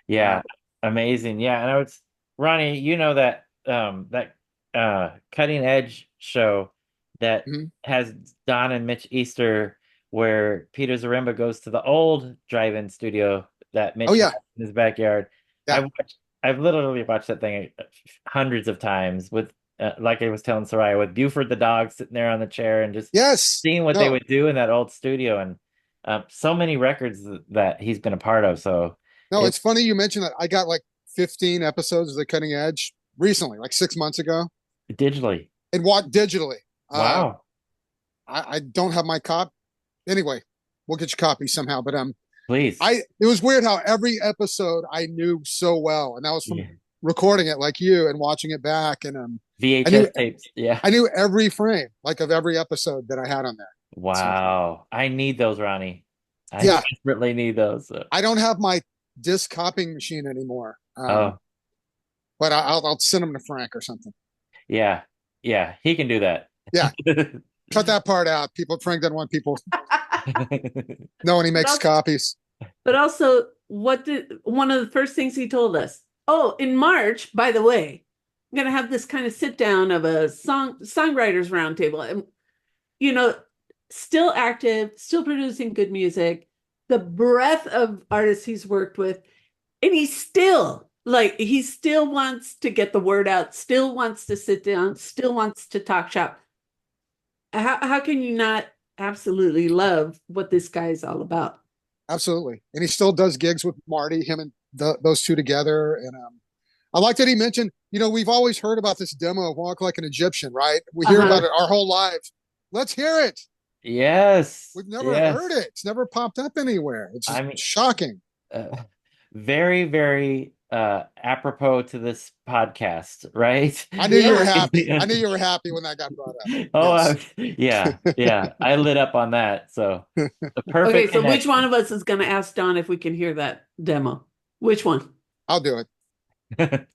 [SPEAKER 1] Yeah, amazing. Yeah, and Ronnie, that cutting edge show that
[SPEAKER 4] Mhm.
[SPEAKER 1] has Don and Mitch Easter, where Peter Zaremba goes to the old drive-in studio that
[SPEAKER 4] Oh
[SPEAKER 1] Mitch has
[SPEAKER 4] yeah,
[SPEAKER 1] in his backyard.
[SPEAKER 4] yeah.
[SPEAKER 1] I've literally watched that thing hundreds of times with, like I was telling Soraya, with Buford the dog sitting there on the chair and just
[SPEAKER 4] Yes.
[SPEAKER 1] seeing what they
[SPEAKER 4] No,
[SPEAKER 1] would do in that old studio, and so many records that he's been a part of. So
[SPEAKER 4] no,
[SPEAKER 1] it
[SPEAKER 4] it's funny you mentioned that. I got like 15 episodes of The Cutting Edge recently, like 6 months ago,
[SPEAKER 1] digitally.
[SPEAKER 4] and watched digitally.
[SPEAKER 1] Wow.
[SPEAKER 4] I don't have my cop. Anyway, we'll get your copy somehow. But
[SPEAKER 1] Please.
[SPEAKER 4] it was weird how every episode I knew so well, and that was from
[SPEAKER 1] Yeah.
[SPEAKER 4] recording it like you and watching it back, and I knew
[SPEAKER 1] VHS tapes. Yeah.
[SPEAKER 4] I knew every frame like of every episode that I had on there. So
[SPEAKER 1] Wow. I need those, Ronnie. I
[SPEAKER 4] yeah,
[SPEAKER 1] desperately need those.
[SPEAKER 4] I don't have my disc copying machine anymore.
[SPEAKER 1] Oh,
[SPEAKER 4] But I'll send them to Frank or something.
[SPEAKER 1] yeah. Yeah, he can do that.
[SPEAKER 4] Yeah, cut that part out. People, Frank doesn't want people knowing he
[SPEAKER 2] But
[SPEAKER 4] makes
[SPEAKER 2] also,
[SPEAKER 4] copies.
[SPEAKER 2] but also, what did one of the first things he told us? Oh, in March, by the way, I'm gonna have this kind of sit down of a songwriters roundtable, and you know, still active, still producing good music, the breadth of artists he's worked with, and he's still like he still wants to get the word out, still wants to sit down, still wants to talk shop. How can you not absolutely love what this guy is all about?
[SPEAKER 4] Absolutely, and he still does gigs with Marty, him and those two together. And I like that he mentioned. We've always heard about this demo of "Walk Like an Egyptian," right? We hear
[SPEAKER 2] Uh-huh.
[SPEAKER 4] about it our whole lives. Let's hear it.
[SPEAKER 1] Yes.
[SPEAKER 4] We've never heard
[SPEAKER 1] Yes.
[SPEAKER 4] it. It's never popped up anywhere. It's
[SPEAKER 1] I
[SPEAKER 4] just
[SPEAKER 1] mean,
[SPEAKER 4] shocking.
[SPEAKER 1] very, very apropos to this podcast, right?
[SPEAKER 4] I knew you were
[SPEAKER 2] Yeah.
[SPEAKER 4] happy. I knew you were happy when that got brought up.
[SPEAKER 1] Oh,
[SPEAKER 4] Yes.
[SPEAKER 1] yeah, yeah. I lit up on that. So the
[SPEAKER 2] Okay,
[SPEAKER 1] perfect
[SPEAKER 2] so which one
[SPEAKER 1] connection.
[SPEAKER 2] of us is going to ask Don if we can hear that demo? Which one?
[SPEAKER 4] I'll do it.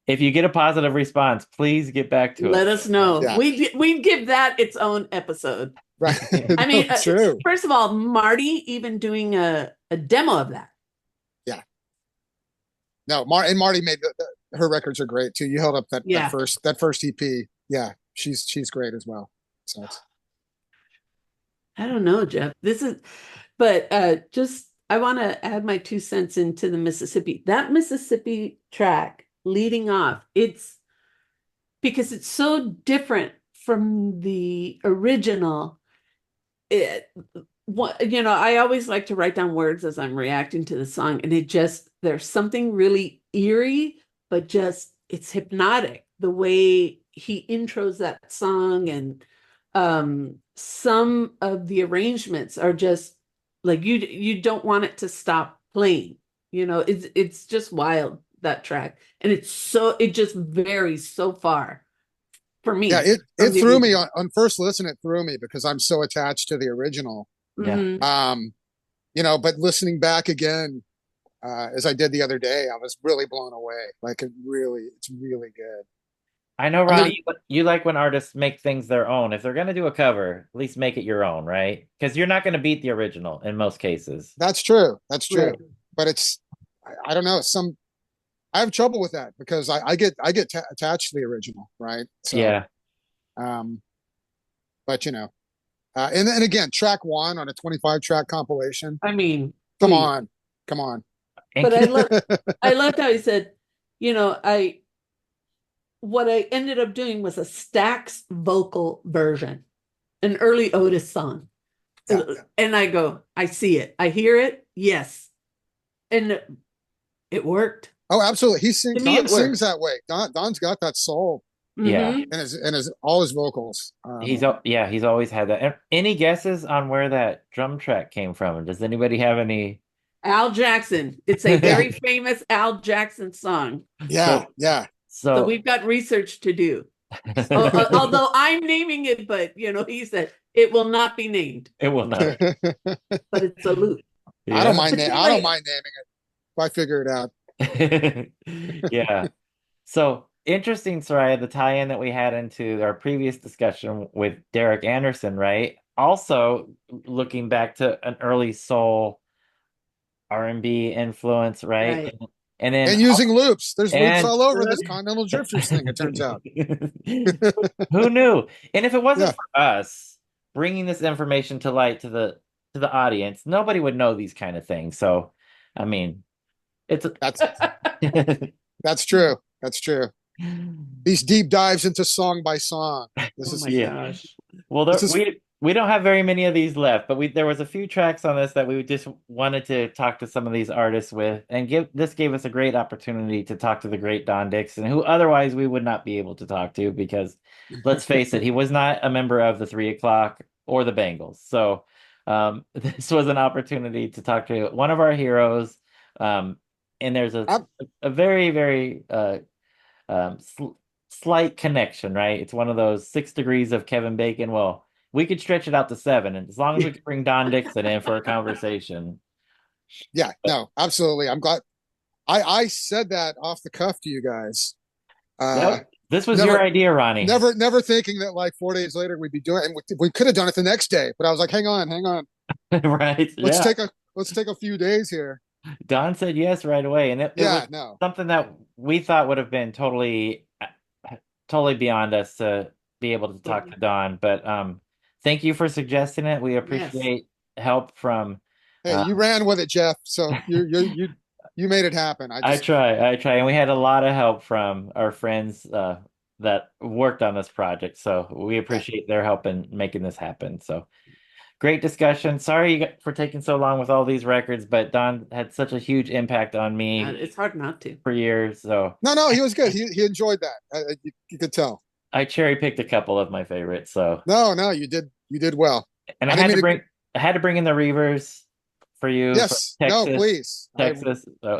[SPEAKER 1] If you get a positive response, please get back to
[SPEAKER 2] Let
[SPEAKER 1] us.
[SPEAKER 2] us know.
[SPEAKER 4] Yeah.
[SPEAKER 2] We'd give that its own episode.
[SPEAKER 4] Right.
[SPEAKER 2] I mean,
[SPEAKER 4] No, true.
[SPEAKER 2] first of all, Marty even doing a demo of that.
[SPEAKER 4] Yeah. No, Marty made her records are great too. You held up that
[SPEAKER 2] Yeah.
[SPEAKER 4] first EP. Yeah, she's great as well. So
[SPEAKER 2] I don't know, Jeff. But just I want to add my 2 cents into the Mississippi. That Mississippi track leading off, it's because it's so different from the original. I always like to write down words as I'm reacting to the song, and there's something really eerie, but just it's hypnotic the way he intros that song, and some of the arrangements are just like you don't want it to stop playing. It's just wild, that track, and it just varies so far for
[SPEAKER 4] yeah,
[SPEAKER 2] me
[SPEAKER 4] it
[SPEAKER 2] from the
[SPEAKER 4] threw me
[SPEAKER 2] original.
[SPEAKER 4] on first listen. It threw me because I'm so attached to the original.
[SPEAKER 1] Yeah.
[SPEAKER 2] Mhm.
[SPEAKER 4] But listening back again, as I did the other day, I was really blown away. Like it's really good.
[SPEAKER 1] I know,
[SPEAKER 4] I'm gonna.
[SPEAKER 1] Ronnie, you like when artists make things their own. If they're going to do a cover, at least make it your own, right? Because you're not going to beat the original in most cases.
[SPEAKER 4] That's true. That's true.
[SPEAKER 2] Right.
[SPEAKER 4] But I don't know. I have trouble with that because I get attached to the original, right? So,
[SPEAKER 1] Yeah.
[SPEAKER 4] um, but and then again, track one on a 25 track compilation.
[SPEAKER 2] I mean,
[SPEAKER 4] Come
[SPEAKER 2] please.
[SPEAKER 4] on, come on.
[SPEAKER 1] And
[SPEAKER 2] But
[SPEAKER 1] keep,
[SPEAKER 2] I loved how he said, what I ended up doing was a Stax vocal version, an early Otis song.
[SPEAKER 4] Yeah.
[SPEAKER 2] And I go, I see it. I hear it. Yes. And it worked.
[SPEAKER 4] Oh, absolutely.
[SPEAKER 2] To me,
[SPEAKER 4] Don
[SPEAKER 2] it
[SPEAKER 4] sings
[SPEAKER 2] worked.
[SPEAKER 4] that way. Don's got that soul
[SPEAKER 1] yeah.
[SPEAKER 2] Mhm.
[SPEAKER 4] in his all his vocals.
[SPEAKER 1] He's always had that. Any guesses on where that drum track came from? Does anybody have any?
[SPEAKER 2] Al Jackson. It's a very famous Al Jackson song.
[SPEAKER 4] Yeah,
[SPEAKER 1] So,
[SPEAKER 4] yeah.
[SPEAKER 2] So we've got research to do. Although I'm naming it, but he said it will not be named,
[SPEAKER 1] it will not.
[SPEAKER 2] but it's a loop.
[SPEAKER 4] I don't mind.
[SPEAKER 2] But too
[SPEAKER 4] I don't
[SPEAKER 2] late.
[SPEAKER 4] mind naming it if I figure it out.
[SPEAKER 1] Yeah. So interesting, Soraya, the tie-in that we had into our previous discussion with Derek Anderson, right? Also looking back to an early soul R&B influence, right?
[SPEAKER 2] Right.
[SPEAKER 1] And then
[SPEAKER 4] And using loops. There's loops
[SPEAKER 1] and
[SPEAKER 4] all over this Continental Drifters thing, it turns out.
[SPEAKER 1] who knew? And if it wasn't
[SPEAKER 4] Yeah.
[SPEAKER 1] for us bringing this information to light to the audience, nobody would know these kind of things. So, I mean, it's
[SPEAKER 4] That's that's true. That's true. These deep dives into song by song. This
[SPEAKER 2] Oh
[SPEAKER 4] is
[SPEAKER 2] my gosh.
[SPEAKER 1] well,
[SPEAKER 4] This is-
[SPEAKER 1] we don't have very many of these left, but there was a few tracks on this that we just wanted to talk to some of these artists with, and gave us a great opportunity to talk to the great Don Dixon, who otherwise we would not be able to talk to because, let's face it, he was not a member of the 3 o'clock or the Bengals. So this was an opportunity to talk to one of our heroes. And there's a very, very slight connection, right? It's one of those 6 degrees of Kevin Bacon. Well, we could stretch it out to 7, and as long as we could bring Don Dixon in for a conversation.
[SPEAKER 4] yeah, no, absolutely. I'm glad I said that off the cuff to you guys.
[SPEAKER 1] Yep. This was your idea, Ronnie.
[SPEAKER 4] Never thinking that like 4 days later we'd be doing it, and we could have done it the next day, but I was like, hang on.
[SPEAKER 1] Right.
[SPEAKER 4] Let's take a few days here.
[SPEAKER 1] Don said yes right away, and it was
[SPEAKER 4] no.
[SPEAKER 1] something that we thought would have been totally beyond us to be able to talk to Don. But thank you for suggesting it. We appreciate help from.
[SPEAKER 4] Hey, you ran with it, Jeff. So you made it happen. I try,
[SPEAKER 1] and we had a lot of help from our friends that worked on this project. So we appreciate their help in making this happen. So. Great discussion. Sorry for taking so long with all these records, but Don had such a huge impact on me.
[SPEAKER 2] It's hard not to.
[SPEAKER 1] For years. So
[SPEAKER 4] no, he was good. He enjoyed that. You could tell.
[SPEAKER 1] I cherry picked a couple of my favorites. So
[SPEAKER 4] no, you did well.
[SPEAKER 1] And I had to bring in the Reavers for you.
[SPEAKER 4] Yes,
[SPEAKER 1] Texas,
[SPEAKER 4] no, please,
[SPEAKER 1] Texas.
[SPEAKER 4] No,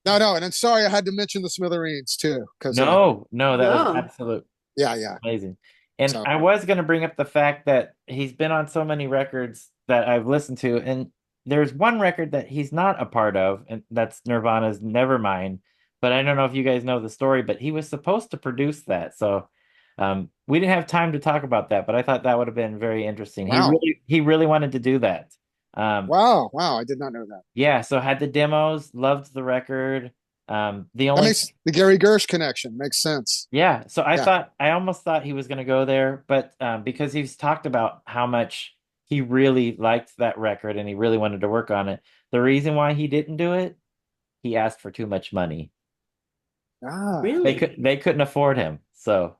[SPEAKER 4] and I'm sorry I had to mention the Smithereens too. Because
[SPEAKER 1] that was absolute.
[SPEAKER 4] Yeah,
[SPEAKER 1] amazing. And I was going to bring up the fact that he's been on so many records that I've listened to, and there's one record that he's not a part of, and that's Nirvana's Nevermind. But I don't know if you guys know the story, but he was supposed to produce that. So we didn't have time to talk about that, but I thought that would have been very interesting.
[SPEAKER 4] Wow.
[SPEAKER 1] He really wanted to do that.
[SPEAKER 4] Wow, I did not know that.
[SPEAKER 1] Yeah, so had the demos, loved the record.
[SPEAKER 4] That makes the Gary Gersh connection makes sense.
[SPEAKER 1] Yeah, so I almost thought he was going to go there, but because he's talked about how much he really liked that record and he really wanted to work on it. The reason why he didn't do it, he asked for too much money.
[SPEAKER 2] Really?
[SPEAKER 1] They couldn't afford him. So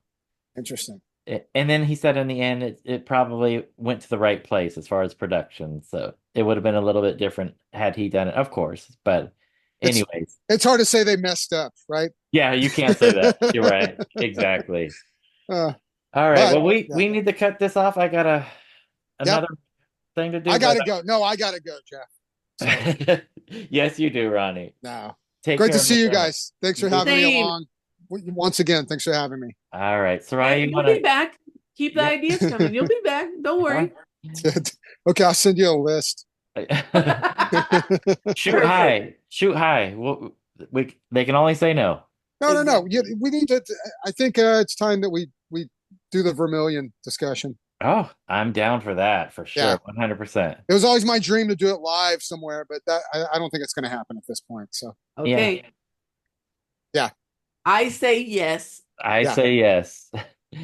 [SPEAKER 4] interesting.
[SPEAKER 1] And then he said in the end, it probably went to the right place as far as production. So it would have been a little bit different had he done it, of course, but. Anyways,
[SPEAKER 4] it's hard to say they messed up, right?
[SPEAKER 1] Yeah, you can't say that. You're right. Exactly. All right. Well, we need to cut this off. I got another thing to do.
[SPEAKER 4] I gotta go. No, I gotta go, Jeff.
[SPEAKER 1] So. Yes, you do, Ronnie.
[SPEAKER 4] No.
[SPEAKER 1] Great
[SPEAKER 4] to see you guys. Thanks for having me along. Once again, thanks for having me.
[SPEAKER 1] All right. Soraya,
[SPEAKER 2] you'll be back. Keep the ideas coming. You'll be back. Don't worry.
[SPEAKER 4] Okay, I'll send you a list.
[SPEAKER 1] Shoot high. Well, they can only say no.
[SPEAKER 4] No. We need to. I think it's time that we do the Vermilion discussion.
[SPEAKER 1] Oh, I'm down for that for sure. 100%.
[SPEAKER 4] It was always my dream to do it live somewhere, but that I don't think it's going to happen at this point. So
[SPEAKER 2] okay.
[SPEAKER 4] Yeah.
[SPEAKER 2] I say yes.
[SPEAKER 1] I say yes.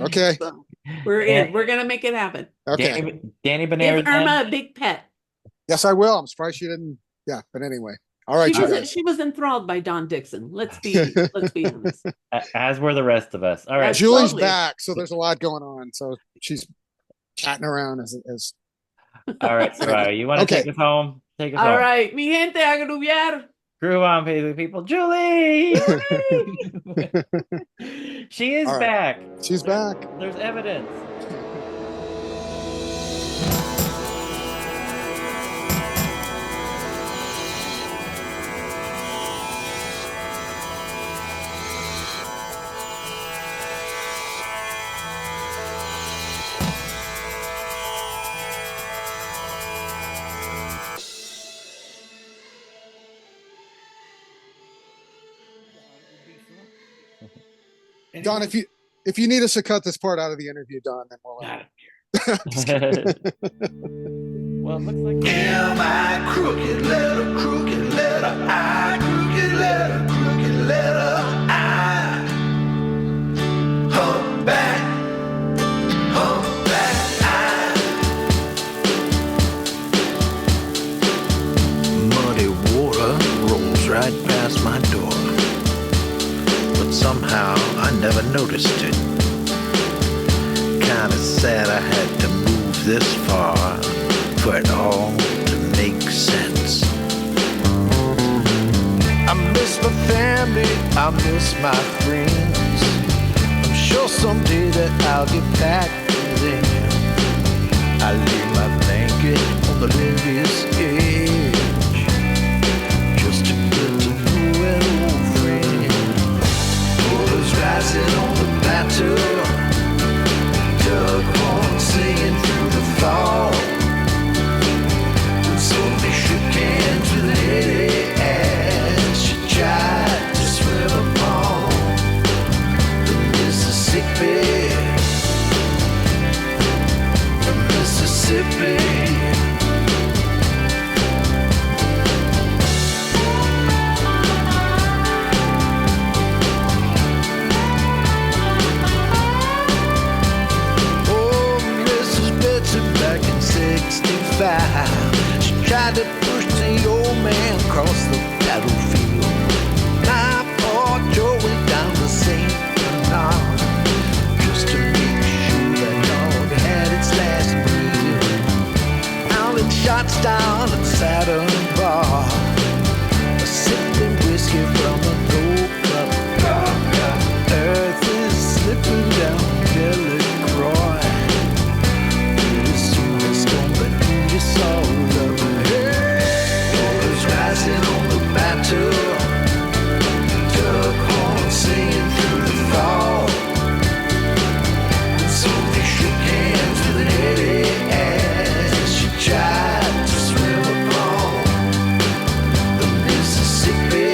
[SPEAKER 4] Okay.
[SPEAKER 2] So we're in. We're gonna make it happen.
[SPEAKER 4] Okay.
[SPEAKER 1] Danny Benares.
[SPEAKER 2] Give Irma a big pet.
[SPEAKER 4] Yes, I will. I'm surprised she didn't. Yeah, but anyway. All right.
[SPEAKER 2] She was enthralled by Don Dixon. Let's be honest.
[SPEAKER 1] As were the rest of us. All right.
[SPEAKER 4] Julie's back, so there's a lot going on. So she's chatting around as.
[SPEAKER 1] All right, Soraya, you want to take us home? Take us home.
[SPEAKER 2] All right, mi gente, agarubiar.
[SPEAKER 1] Groove on, Paisley people. Julie! She is back.
[SPEAKER 4] She's back.
[SPEAKER 1] There's evidence.
[SPEAKER 4] Don, if you need us to cut this part out of the interview, Don, then we'll.
[SPEAKER 1] Well, it looks like.
[SPEAKER 6] Am I crooked letter, I crooked crooked letter I. Humpback I. Muddy water rolls right past my door, but somehow I never noticed it. Kinda sad I had to move this far for it all to make sense. I miss my family, I miss my friends. I'm sure someday that I'll get back to them. I lay my blanket on the levee's edge just to get to know an old friend. Waters rising on the plateau, dug horn singing through the fall. And so they shook hands with an lady as she tried to swim upon the Mississippi. The Mississippi. Back in 65, she tried to push the old man across the battlefield. My poor Joe went down to St. Bernard just to make sure that dog had its last meal. Out in Shotstown and Saturn Bar, sipping whiskey from an old cup. Earth is slipping down Delacroix. Waters rising on the plateau, dug horn singing through the fall. And so they shook hands with an lady as she tried to swim upon the Mississippi.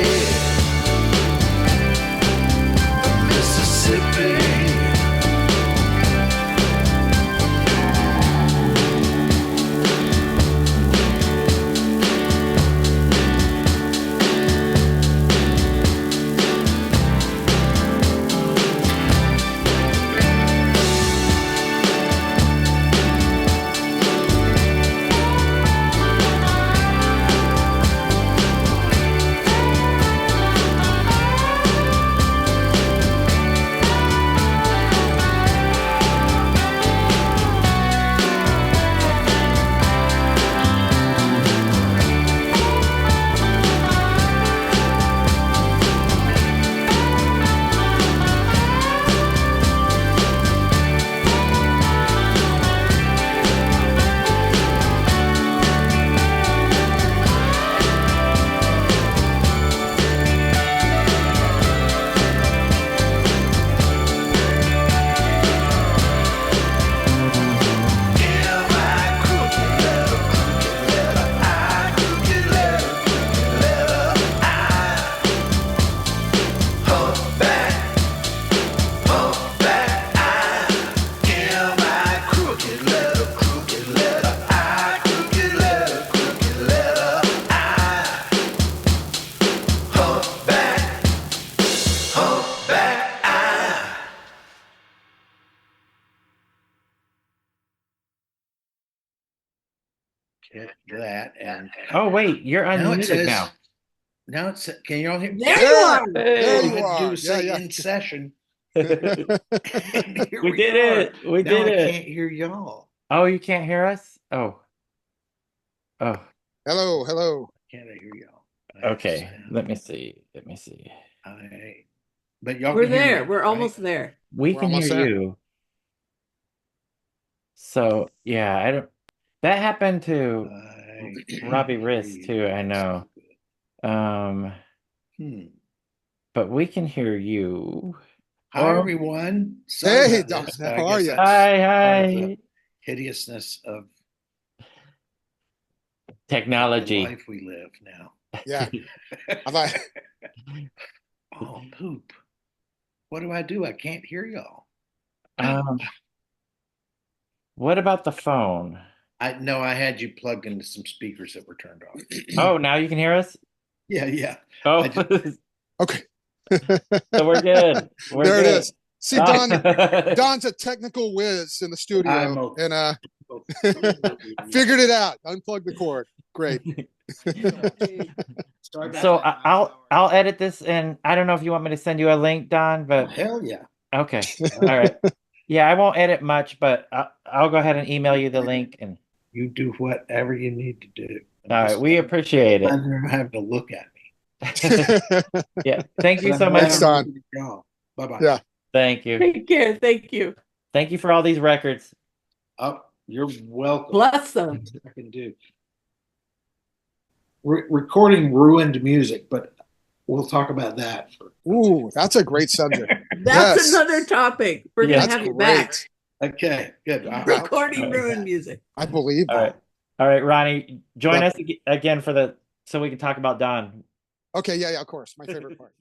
[SPEAKER 6] The Mississippi. That and
[SPEAKER 1] Oh, wait, you're
[SPEAKER 5] now it
[SPEAKER 1] unmuted
[SPEAKER 5] says
[SPEAKER 1] now.
[SPEAKER 5] now it's can you all hear?
[SPEAKER 2] There you are.
[SPEAKER 4] There
[SPEAKER 1] Hey.
[SPEAKER 4] you
[SPEAKER 5] I
[SPEAKER 4] are.
[SPEAKER 5] do
[SPEAKER 4] Yeah,
[SPEAKER 5] say
[SPEAKER 4] yeah.
[SPEAKER 5] in session.
[SPEAKER 1] We
[SPEAKER 5] Here
[SPEAKER 1] did
[SPEAKER 5] are.
[SPEAKER 1] it. We
[SPEAKER 5] Now
[SPEAKER 1] did
[SPEAKER 5] I
[SPEAKER 1] it.
[SPEAKER 5] can't hear y'all.
[SPEAKER 1] Oh, you can't hear us? Oh. Oh,
[SPEAKER 4] Hello, hello.
[SPEAKER 5] Can't I hear y'all? I have
[SPEAKER 1] okay.
[SPEAKER 5] sound.
[SPEAKER 1] Let me see. Let me see.
[SPEAKER 5] But y'all
[SPEAKER 2] We're
[SPEAKER 5] can hear
[SPEAKER 2] there.
[SPEAKER 5] me,
[SPEAKER 2] We're
[SPEAKER 5] right?
[SPEAKER 2] almost there.
[SPEAKER 1] We
[SPEAKER 4] We're
[SPEAKER 1] can hear
[SPEAKER 4] almost there.
[SPEAKER 1] you. So, yeah, I don't. That happened to
[SPEAKER 5] I
[SPEAKER 1] Robbie
[SPEAKER 5] hear
[SPEAKER 1] Wrist
[SPEAKER 5] you.
[SPEAKER 1] too, I know. But we can hear you.
[SPEAKER 5] Hi,
[SPEAKER 1] Or
[SPEAKER 5] everyone. Sorry
[SPEAKER 4] Hey,
[SPEAKER 5] about
[SPEAKER 4] Don,
[SPEAKER 5] this,
[SPEAKER 4] how
[SPEAKER 5] but I
[SPEAKER 4] are
[SPEAKER 5] guess
[SPEAKER 4] you?
[SPEAKER 5] that's
[SPEAKER 1] hi,
[SPEAKER 5] part of
[SPEAKER 1] hi.
[SPEAKER 5] the hideousness of the
[SPEAKER 1] Technology.
[SPEAKER 5] life we live now.
[SPEAKER 4] Yeah. I'm like,
[SPEAKER 5] Oh, poop. What do? I can't hear y'all.
[SPEAKER 1] What about the phone?
[SPEAKER 5] I had you plugged into some speakers that were turned off.
[SPEAKER 1] Oh, now you can hear us?
[SPEAKER 5] Yeah.
[SPEAKER 1] Oh,
[SPEAKER 5] I just-
[SPEAKER 4] Okay.
[SPEAKER 1] so we're good. We're
[SPEAKER 4] There it
[SPEAKER 1] good.
[SPEAKER 4] is. See, Don's a technical whiz in the
[SPEAKER 5] I'm
[SPEAKER 4] studio,
[SPEAKER 5] okay.
[SPEAKER 4] and figured it out. Unplugged the cord. Great.
[SPEAKER 5] Sorry about
[SPEAKER 1] So
[SPEAKER 5] that.
[SPEAKER 1] I'll edit this, and I don't know if you want me to send you a link, Don,
[SPEAKER 5] Oh,
[SPEAKER 1] but
[SPEAKER 5] hell yeah.
[SPEAKER 1] okay. All right. Yeah, I won't edit much, but I'll go ahead and email you the link. And
[SPEAKER 5] You do whatever you need to do.
[SPEAKER 1] all right, we appreciate it.
[SPEAKER 5] I'm not having to look at me.
[SPEAKER 1] Yeah, thank you
[SPEAKER 5] But
[SPEAKER 1] so
[SPEAKER 5] I'm
[SPEAKER 1] much.
[SPEAKER 4] Thanks, Don.
[SPEAKER 5] Bye bye.
[SPEAKER 4] Yeah.
[SPEAKER 1] Thank you.
[SPEAKER 2] Take care. Thank you.
[SPEAKER 1] Thank you for all these records.
[SPEAKER 5] Oh, you're welcome.
[SPEAKER 2] Bless them.
[SPEAKER 5] I can do. Recording ruined music, but we'll talk about that.
[SPEAKER 4] Ooh, that's a great subject.
[SPEAKER 2] That's
[SPEAKER 4] Yes.
[SPEAKER 2] another topic. We're
[SPEAKER 1] Yeah.
[SPEAKER 2] gonna
[SPEAKER 4] That's
[SPEAKER 2] have you back.
[SPEAKER 4] great.
[SPEAKER 5] Okay, good.
[SPEAKER 2] Recording ruined music.
[SPEAKER 4] I believe
[SPEAKER 1] All right.
[SPEAKER 4] that.
[SPEAKER 1] All right, Ronnie, join
[SPEAKER 4] Yeah.
[SPEAKER 1] us again so we can talk about Don.
[SPEAKER 4] Okay, yeah, of course. My favorite part.